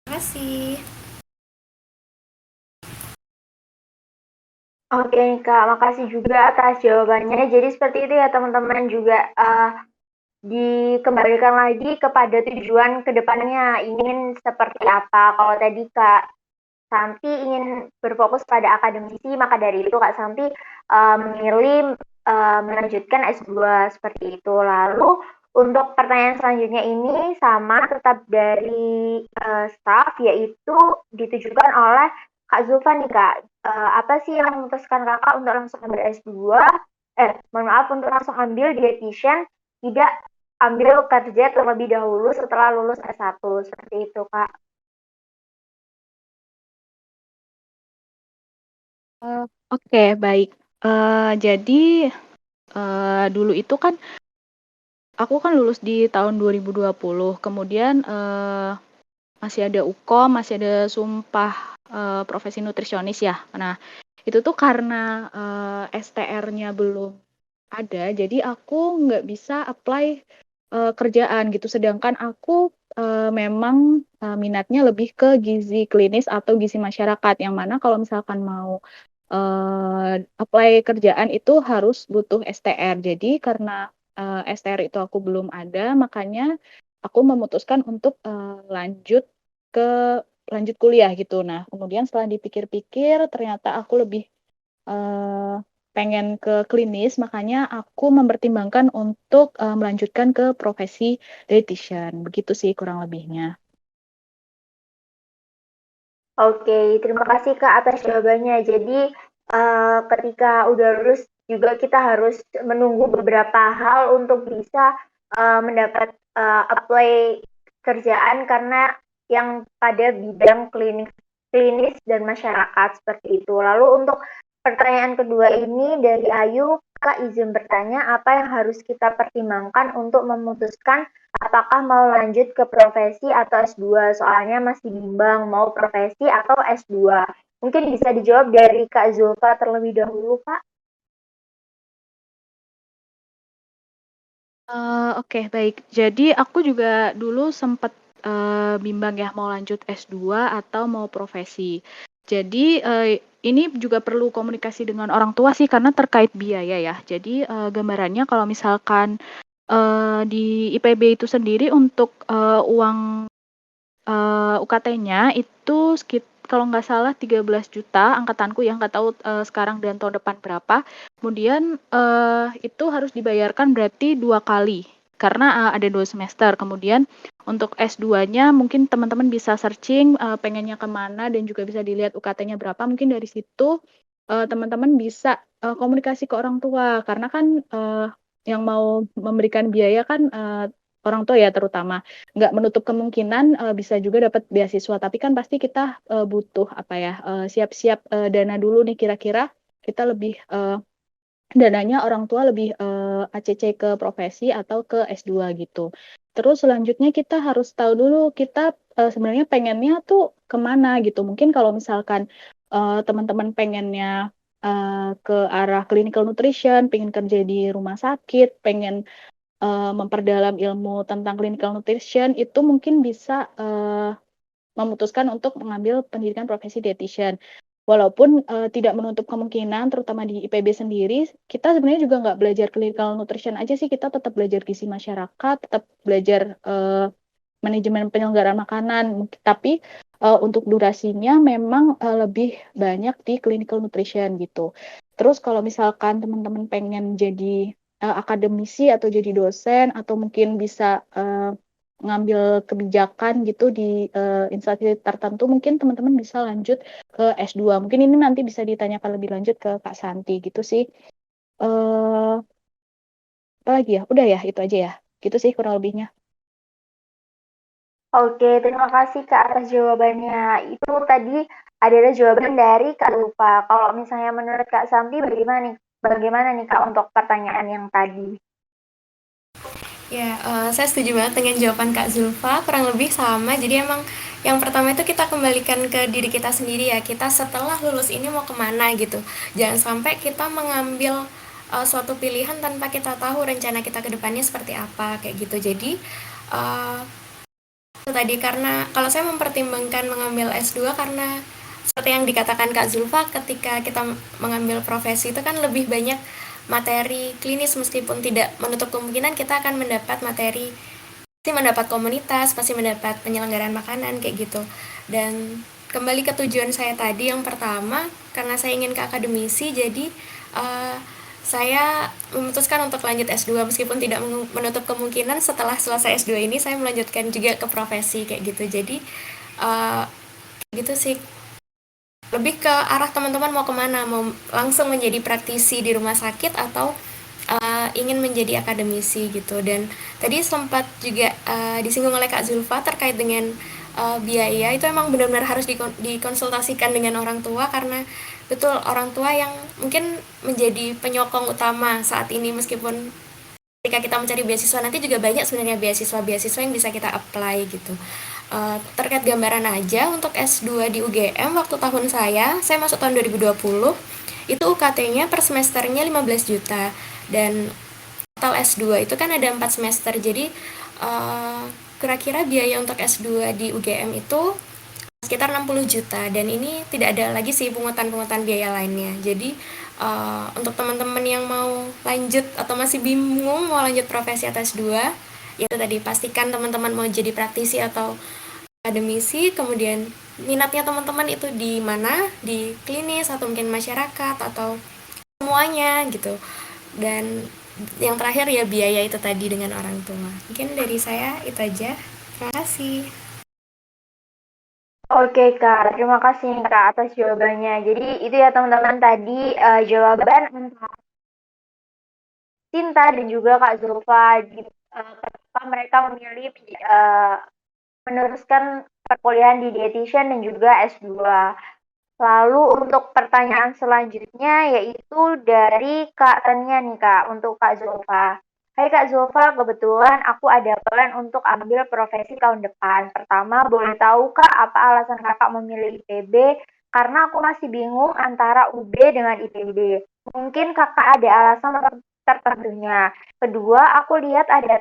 Terima kasih. Oke Kak, makasih juga atas jawabannya. Jadi seperti itu ya teman-teman, juga dikembalikan lagi kepada tujuan kedepannya ingin seperti apa. Kalau tadi Kak Santi ingin berfokus pada akademisi, maka dari itu Kak Santi memilih melanjutkan S2 seperti itu. Lalu untuk pertanyaan selanjutnya ini sama tetap dari staff, yaitu ditujukan oleh Kak Zulfa nih Kak, apa sih yang memutuskan Kakak untuk langsung ambil S2? Mohon maaf, untuk langsung ambil dietitian, tidak ambil kerja terlebih dahulu setelah lulus S1, seperti itu Kak. Oke, baik. Jadi dulu itu kan aku kan lulus di tahun 2020, kemudian masih ada UKOM, masih ada sumpah profesi nutrisionis ya. Nah, itu tuh karena STR-nya belum ada, jadi aku nggak bisa apply kerjaan gitu. Sedangkan aku memang minatnya lebih ke gizi klinis atau gizi masyarakat, yang mana kalau misalkan mau apply kerjaan itu harus butuh STR. Jadi karena STR itu aku belum ada, makanya aku memutuskan untuk lanjut kuliah gitu. Nah, kemudian setelah dipikir-pikir, ternyata aku lebih eh, pengen ke klinis, makanya aku mempertimbangkan untuk melanjutkan ke profesi dietitian. Begitu sih kurang lebihnya. Oke, terima kasih Kak atas jawabannya. Jadi, ketika udah lulus juga kita harus menunggu beberapa hal untuk bisa mendapat apply kerjaan karena yang pada bidang klinis dan masyarakat seperti itu. Lalu untuk pertanyaan kedua ini dari Ayu, Kak izin bertanya apa yang harus kita pertimbangkan untuk memutuskan apakah mau lanjut ke profesi atau S2? Soalnya masih bimbang mau profesi atau S2. Mungkin bisa dijawab dari Kak Zulfa terlebih dahulu, Kak. Oke, baik. Jadi aku juga dulu sempat bimbang ya mau lanjut S2 atau mau profesi. Jadi ini juga perlu komunikasi dengan orang tua sih karena terkait biaya ya. Jadi gambarannya kalau misalkan di IPB itu sendiri untuk uang UKT-nya itu kalau nggak salah 13 juta angkatanku yang nggak tahu sekarang dan tahun depan berapa. Kemudian itu harus dibayarkan berarti 2 kali karena ada 2 semester. Kemudian untuk S2-nya mungkin teman-teman bisa searching pengennya kemana dan juga bisa dilihat UKT-nya berapa. Mungkin dari situ teman-teman bisa komunikasi ke orang tua karena kan yang mau memberikan biaya kan orang tua ya terutama nggak menutup kemungkinan bisa juga dapat beasiswa, tapi kan pasti kita butuh apa ya siap-siap dana dulu nih kira-kira kita lebih dananya orang tua lebih ACC ke profesi atau ke S2 gitu. Terus selanjutnya kita harus tahu dulu kita sebenarnya pengennya tuh kemana gitu. Mungkin kalau misalkan teman-teman pengennya ke arah clinical nutrition, pengen kerja di rumah sakit, pengen memperdalam ilmu tentang clinical nutrition itu mungkin bisa memutuskan untuk mengambil pendidikan profesi dietitian. Walaupun tidak menutup kemungkinan, terutama di IPB sendiri, kita sebenarnya juga nggak belajar clinical nutrition aja sih, kita tetap belajar gizi masyarakat, tetap belajar manajemen penyelenggaraan makanan, tapi untuk durasinya memang lebih banyak di clinical nutrition gitu. Terus kalau misalkan teman-teman pengen jadi akademisi atau jadi dosen atau mungkin bisa ngambil kebijakan gitu di instansi tertentu, mungkin teman-teman bisa lanjut ke S2. Mungkin ini nanti bisa ditanyakan lebih lanjut ke Kak Santi gitu sih. Eh apa lagi ya? Udah ya, itu aja ya. Gitu sih kurang lebihnya. Oke, terima kasih Kak atas jawabannya. Itu tadi adalah jawaban dari Kak Lupa. Kalau misalnya menurut Kak Santi bagaimana nih? Bagaimana nih Kak untuk pertanyaan yang tadi? Ya, saya setuju banget dengan jawaban Kak Zulfa, kurang lebih sama. Jadi emang yang pertama itu kita kembalikan ke diri kita sendiri ya. Kita setelah lulus ini mau kemana gitu. Jangan sampai kita mengambil suatu pilihan tanpa kita tahu rencana kita ke depannya seperti apa kayak gitu. Jadi uh, itu tadi karena kalau saya mempertimbangkan mengambil S2 karena seperti yang dikatakan Kak Zulfa, ketika kita mengambil profesi itu kan lebih banyak materi klinis, meskipun tidak menutup kemungkinan kita akan mendapat materi, pasti mendapat komunitas, pasti mendapat penyelenggaraan makanan kayak gitu. Dan kembali ke tujuan saya tadi yang pertama, karena saya ingin ke akademisi, jadi saya memutuskan untuk lanjut S2 meskipun tidak menutup kemungkinan setelah selesai S2 ini saya melanjutkan juga ke profesi kayak gitu. Jadi gitu sih. lebih ke arah teman-teman mau kemana, mau langsung menjadi praktisi di rumah sakit atau ingin menjadi akademisi gitu. Dan tadi sempat juga disinggung oleh Kak Zulfa terkait dengan biaya, itu emang benar-benar harus dikonsultasikan dengan orang tua, karena betul orang tua yang mungkin menjadi penyokong utama saat ini. Meskipun ketika kita mencari beasiswa nanti juga banyak sebenarnya beasiswa-beasiswa yang bisa kita apply gitu. Terkait gambaran aja, untuk S2 di UGM waktu tahun saya masuk tahun 2020, itu UKT-nya per semesternya 15 juta, dan total S2 itu kan ada 4 semester, jadi kira-kira biaya untuk S2 di UGM itu sekitar 60 juta, dan ini tidak ada lagi sih pungutan-pungutan biaya lainnya. Jadi untuk teman-teman yang mau lanjut atau masih bingung mau lanjut profesi atau S2, itu tadi pastikan teman-teman mau jadi praktisi atau akademisi, kemudian minatnya teman-teman itu di mana, di klinis atau mungkin masyarakat atau semuanya gitu. Dan yang terakhir ya biaya itu tadi dengan orang tua. Mungkin dari saya itu aja. Terima kasih. Oke Kak, terima kasih nih Kak atas jawabannya. Jadi itu ya teman-teman tadi jawaban antara Cinta dan juga Kak Zulfa, kenapa mereka memilih meneruskan perkuliahan di dietitian dan juga S2. Lalu untuk pertanyaan selanjutnya yaitu dari Kak Tania nih Kak, untuk Kak Zulfa. Hai Kak Zulfa, kebetulan aku ada plan untuk ambil profesi tahun depan. Pertama, boleh tahu Kak apa alasan Kakak memilih IPB? Karena aku masih bingung antara UB dengan IPB. Mungkin Kakak ada alasan tertentunya. Kedua, aku lihat ada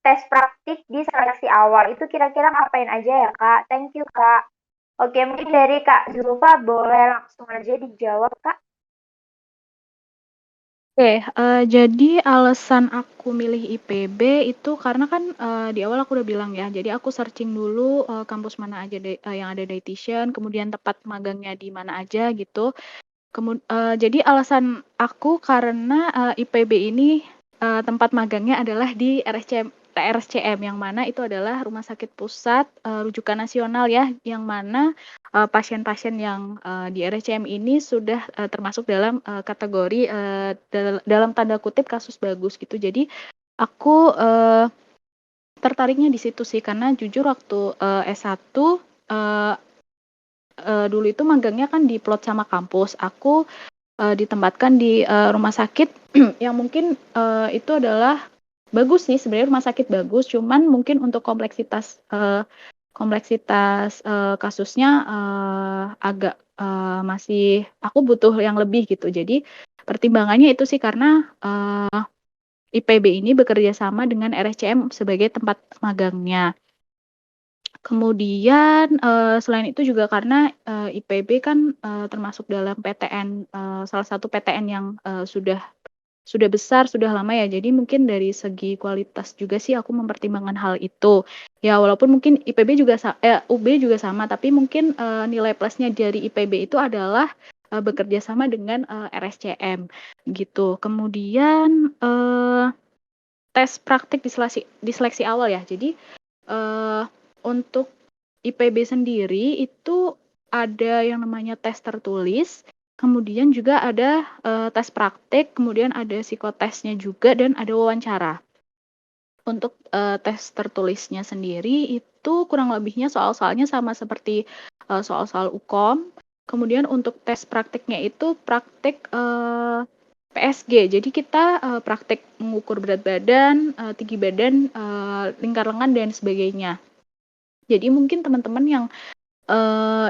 tes praktik di seleksi awal. Itu kira-kira ngapain aja ya Kak? Thank you Kak. Oke, mungkin dari Kak Zulfa boleh langsung aja dijawab, Kak. Oke, jadi alasan aku milih IPB itu karena kan, di awal aku udah bilang ya, jadi aku searching dulu, kampus mana aja yang ada dietitian, kemudian tempat magangnya di mana aja gitu. Jadi alasan aku karena, IPB ini, tempat magangnya adalah di RSCM, yang mana itu adalah Rumah Sakit Pusat, Rujukan Nasional ya, yang mana, pasien-pasien yang, di RSCM ini sudah, termasuk dalam, kategori, dalam tanda kutip "kasus bagus" gitu. Jadi aku, tertariknya di situ sih, karena jujur waktu, S1, eee dulu itu magangnya kan diplot sama kampus. Aku, ditempatkan di, rumah sakit yang mungkin, itu adalah bagus sih, sebenarnya rumah sakit bagus, cuman mungkin untuk kasusnya, agak, masih aku butuh yang lebih gitu. Jadi pertimbangannya itu sih karena, IPB ini bekerja sama dengan RSCM sebagai tempat magangnya. Kemudian, selain itu juga karena, IPB kan, termasuk dalam PTN, salah satu PTN yang, sudah besar, sudah lama ya, jadi mungkin dari segi kualitas juga sih aku mempertimbangkan hal itu. Ya walaupun mungkin UB juga sama, tapi mungkin, nilai plusnya dari IPB itu adalah, bekerja sama dengan, RSCM gitu. Kemudian, tes praktik di seleksi awal ya. Jadi, untuk IPB sendiri itu ada yang namanya tes tertulis, kemudian juga ada, tes praktik, kemudian ada psikotesnya juga dan ada wawancara. Untuk, tes tertulisnya sendiri itu kurang lebihnya soal-soalnya sama seperti, soal-soal UKOM, kemudian untuk tes praktiknya itu praktik, PSG. Jadi kita, praktik mengukur berat badan, tinggi badan, lingkar lengan dan sebagainya. Jadi mungkin teman-teman yang,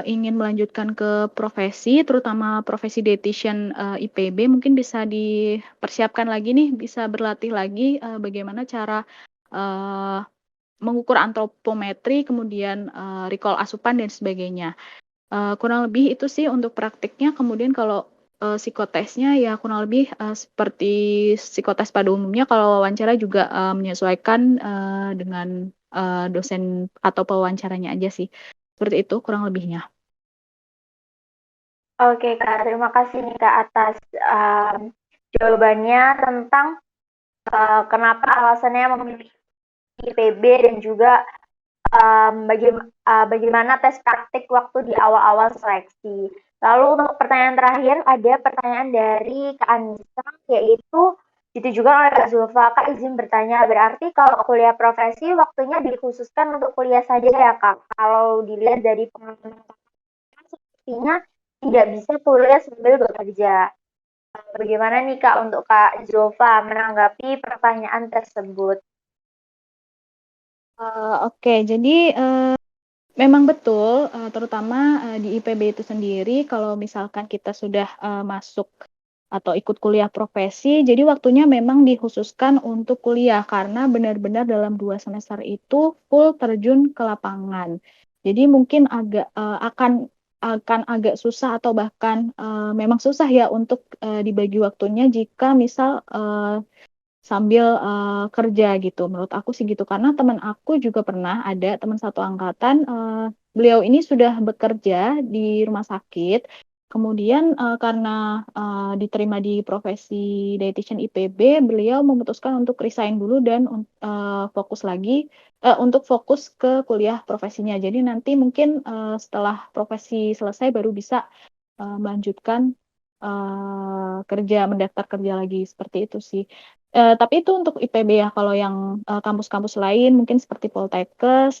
ingin melanjutkan ke profesi, terutama profesi dietitian, IPB mungkin bisa dipersiapkan lagi nih, bisa berlatih lagi, bagaimana cara, eee, mengukur antropometri, kemudian, recall asupan dan sebagainya. Kurang lebih itu sih untuk praktiknya, kemudian kalau, psikotesnya ya kurang lebih, seperti psikotes pada umumnya, kalau wawancara juga, menyesuaikan, dengan, dosen atau pewawancaranya aja sih. Seperti itu kurang lebihnya. Oke Kak, terima kasih nih Kak atas jawabannya tentang kenapa alasannya memilih IPB dan juga bagaimana tes praktik waktu di awal-awal seleksi. Lalu untuk pertanyaan terakhir ada pertanyaan dari Kak Anissa, yaitu ditujukan oleh Kak Zulfa. Kak izin bertanya, berarti kalau kuliah profesi waktunya dikhususkan untuk kuliah saja ya Kak? Kalau dilihat dari pengalaman Kakak, sepertinya tidak bisa kuliah sambil bekerja. Bagaimana nih Kak untuk Kak Zulfa menanggapi pertanyaan tersebut? Oke, jadi memang betul, terutama di IPB itu sendiri, kalau misalkan kita sudah masuk atau ikut kuliah profesi, jadi waktunya memang dikhususkan untuk kuliah karena benar-benar dalam 2 semester itu full terjun ke lapangan. Jadi mungkin akan agak susah atau bahkan memang susah ya untuk dibagi waktunya jika misal sambil kerja gitu. Menurut aku sih gitu karena teman aku juga pernah ada teman satu angkatan, beliau ini sudah bekerja di rumah sakit. Kemudian karena diterima di profesi dietitian IPB, beliau memutuskan untuk resign dulu dan untuk fokus ke kuliah profesinya. Jadi nanti mungkin setelah profesi selesai baru bisa melanjutkan mendaftar kerja lagi seperti itu sih. Tapi itu untuk IPB ya. Kalau yang kampus-kampus lain mungkin seperti Poltekkes,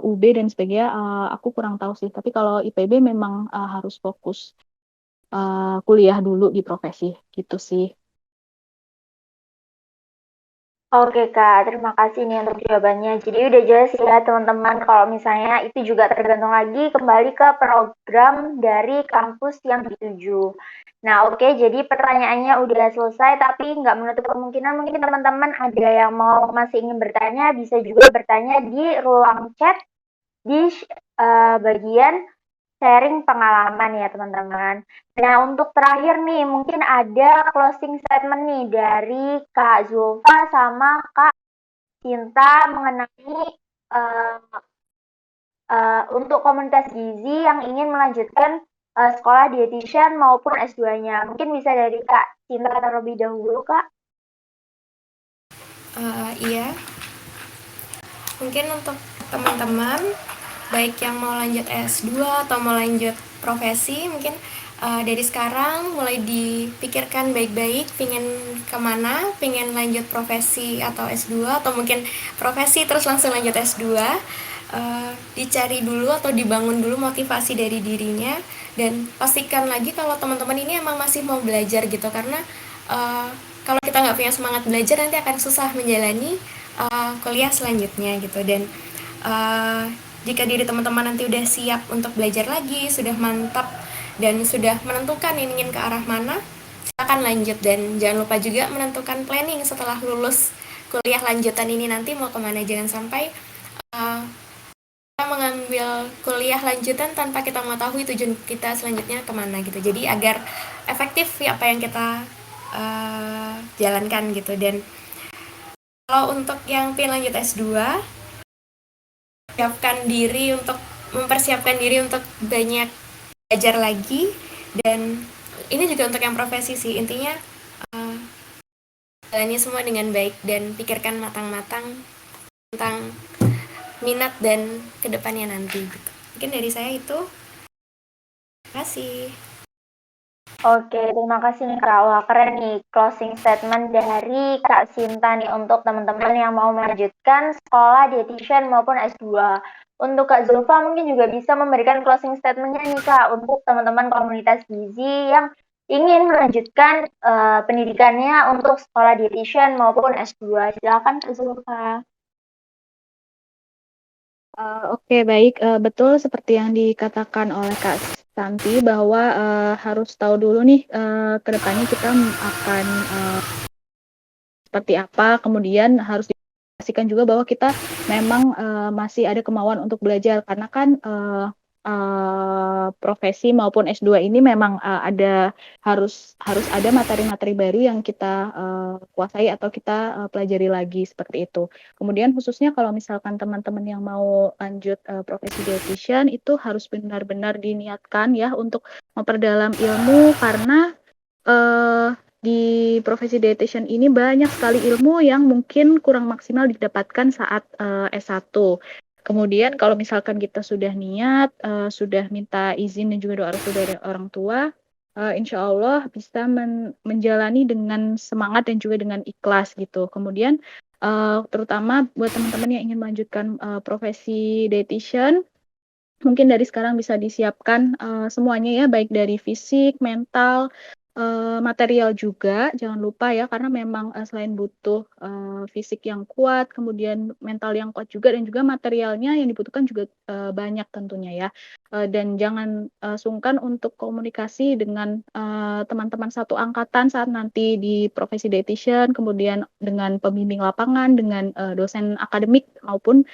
UB dan sebagainya, aku kurang tahu sih. Tapi kalau IPB memang harus fokus kuliah dulu di profesi gitu sih. Oke Kak, terima kasih nih untuk jawabannya. Jadi udah jelas ya teman-teman kalau misalnya itu juga tergantung lagi kembali ke program dari kampus yang dituju. Nah oke, jadi pertanyaannya udah selesai tapi nggak menutup kemungkinan mungkin teman-teman ada yang masih ingin bertanya, bisa juga bertanya di ruang chat di bagian sharing pengalaman ya teman-teman. Nah untuk terakhir nih mungkin ada closing statement nih dari Kak Zulfa sama Kak Cinta mengenai uh, untuk komunitas gizi yang ingin melanjutkan sekolah dietitian maupun S2-nya. Mungkin bisa dari Kak Cinta terlebih dahulu Kak. Iya, mungkin untuk teman-teman baik yang mau lanjut S2 atau mau lanjut profesi, mungkin dari sekarang mulai dipikirkan baik-baik pingin kemana, pingin lanjut profesi atau S2 atau mungkin profesi terus langsung lanjut S2. Dicari dulu atau dibangun dulu motivasi dari dirinya dan pastikan lagi kalau teman-teman ini emang masih mau belajar gitu karena kalau kita nggak punya semangat belajar nanti akan susah menjalani kuliah selanjutnya gitu. Dan jika diri teman-teman nanti udah siap untuk belajar lagi, sudah mantap dan sudah menentukan ingin ke arah mana, silakan lanjut. Dan jangan lupa juga menentukan planning setelah lulus kuliah lanjutan ini nanti mau kemana. Jangan sampai kita mengambil kuliah lanjutan tanpa kita mengetahui tujuan kita selanjutnya kemana gitu. Jadi agar efektif apa yang kita jalankan gitu. Dan kalau untuk yang pengen lanjut S2, mempersiapkan diri untuk banyak belajar lagi. Dan ini juga untuk yang profesi sih, intinya jalani semua dengan baik dan pikirkan matang-matang tentang minat dan kedepannya nanti gitu. Mungkin dari saya itu. Terima kasih. Oke, terima kasih nih Kak. Wah, keren nih closing statement dari Kak Sinta nih untuk teman-teman yang mau melanjutkan sekolah dietitian maupun S2. Untuk Kak Zulfa mungkin juga bisa memberikan closing statementnya nih Kak untuk teman-teman komunitas gizi yang ingin melanjutkan pendidikannya untuk sekolah dietitian maupun S2. Silakan Kak Zulfa. Oke, baik. Betul seperti yang dikatakan oleh Kak Santi bahwa harus tahu dulu nih ke depannya kita akan seperti apa. Kemudian harus dipastikan juga bahwa kita memang masih ada kemauan untuk belajar karena kan profesi maupun S2 ini memang harus ada materi-materi baru yang kita kuasai atau kita pelajari lagi seperti itu. Kemudian khususnya kalau misalkan teman-teman yang mau lanjut profesi dietitian itu harus benar-benar diniatkan ya untuk memperdalam ilmu karena di profesi dietitian ini banyak sekali ilmu yang mungkin kurang maksimal didapatkan saat S1. Kemudian kalau misalkan kita sudah niat, sudah minta izin dan juga doa restu dari orang tua, insya Allah bisa menjalani dengan semangat dan juga dengan ikhlas gitu. Kemudian terutama buat teman-teman yang ingin melanjutkan profesi dietitian, mungkin dari sekarang bisa disiapkan semuanya ya, baik dari fisik, mental, material juga. Jangan lupa ya, karena memang selain butuh fisik yang kuat, kemudian mental yang kuat juga, dan juga materialnya yang dibutuhkan juga banyak tentunya ya. Dan jangan sungkan untuk komunikasi dengan teman-teman satu angkatan saat nanti di profesi dietitian, kemudian dengan pembimbing lapangan, dengan dosen akademik maupun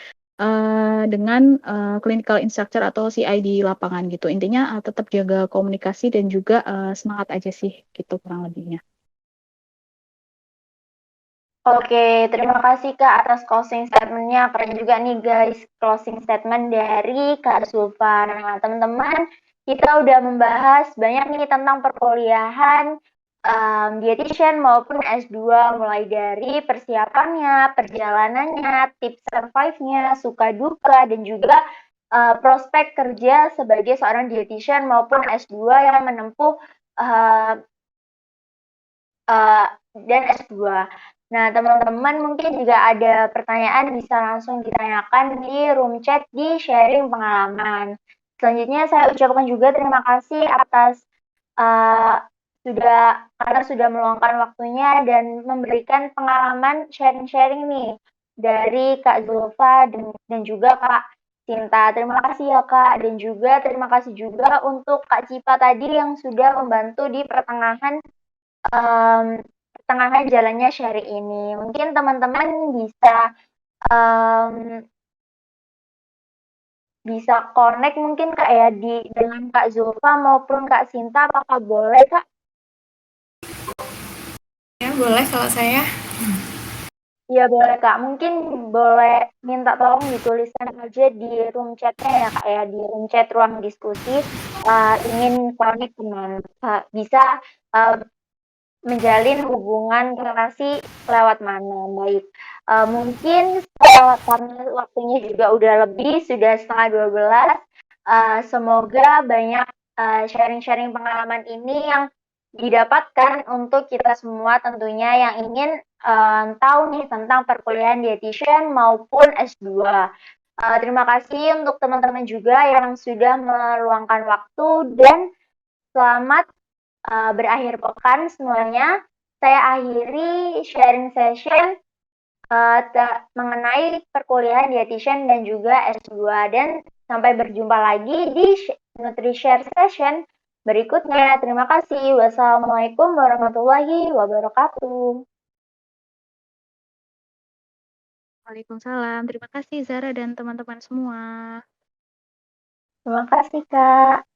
dengan clinical instructor atau CI di lapangan gitu. Intinya tetap jaga komunikasi dan juga semangat aja sih gitu kurang lebihnya. Oke, terima kasih Kak atas closing statement-nya. Keren juga nih guys, closing statement dari Kak Zulfa. Nah, teman-teman, kita udah membahas banyak nih tentang perkuliahan dietitian maupun S2, mulai dari persiapannya, perjalanannya, tips survive-nya, suka duka, dan juga prospek kerja sebagai seorang dietitian maupun S2 yang menempuh uh, dan S2. Nah, teman-teman mungkin juga ada pertanyaan bisa langsung ditanyakan di room chat di sharing pengalaman. Selanjutnya saya ucapkan juga terima kasih atas karena sudah meluangkan waktunya dan memberikan pengalaman sharing-sharing nih dari Kak Zulfa dan juga Kak Cinta. Terima kasih ya Kak, dan juga terima kasih juga untuk Kak Cipa tadi yang sudah membantu di pertengahan jalannya sharing ini. Mungkin teman-teman um, bisa connect mungkin Kak ya dengan Kak Zulfa maupun Kak Sinta, apakah boleh Kak? Ya, boleh kalau saya. Iya boleh Kak, mungkin boleh minta tolong dituliskan aja di room chatnya ya Kak ya, di room chat ruang diskusi, ingin connect teman, bisa menjalin hubungan relasi lewat mana. Baik, mungkin karena waktunya juga udah lebih, sudah setengah 12, semoga banyak sharing-sharing pengalaman ini yang didapatkan untuk kita semua tentunya yang ingin tahu nih tentang perkuliahan dietitian maupun S2. Terima kasih untuk teman-teman juga yang sudah meluangkan waktu, dan selamat berakhir pekan semuanya. Saya akhiri sharing session mengenai perkuliahan dietitian dan juga S2, dan sampai berjumpa lagi di NutriShare session berikutnya. Terima kasih. Wassalamualaikum warahmatullahi wabarakatuh. Waalaikumsalam. Terima kasih Zara dan teman-teman semua. Terima kasih, Kak.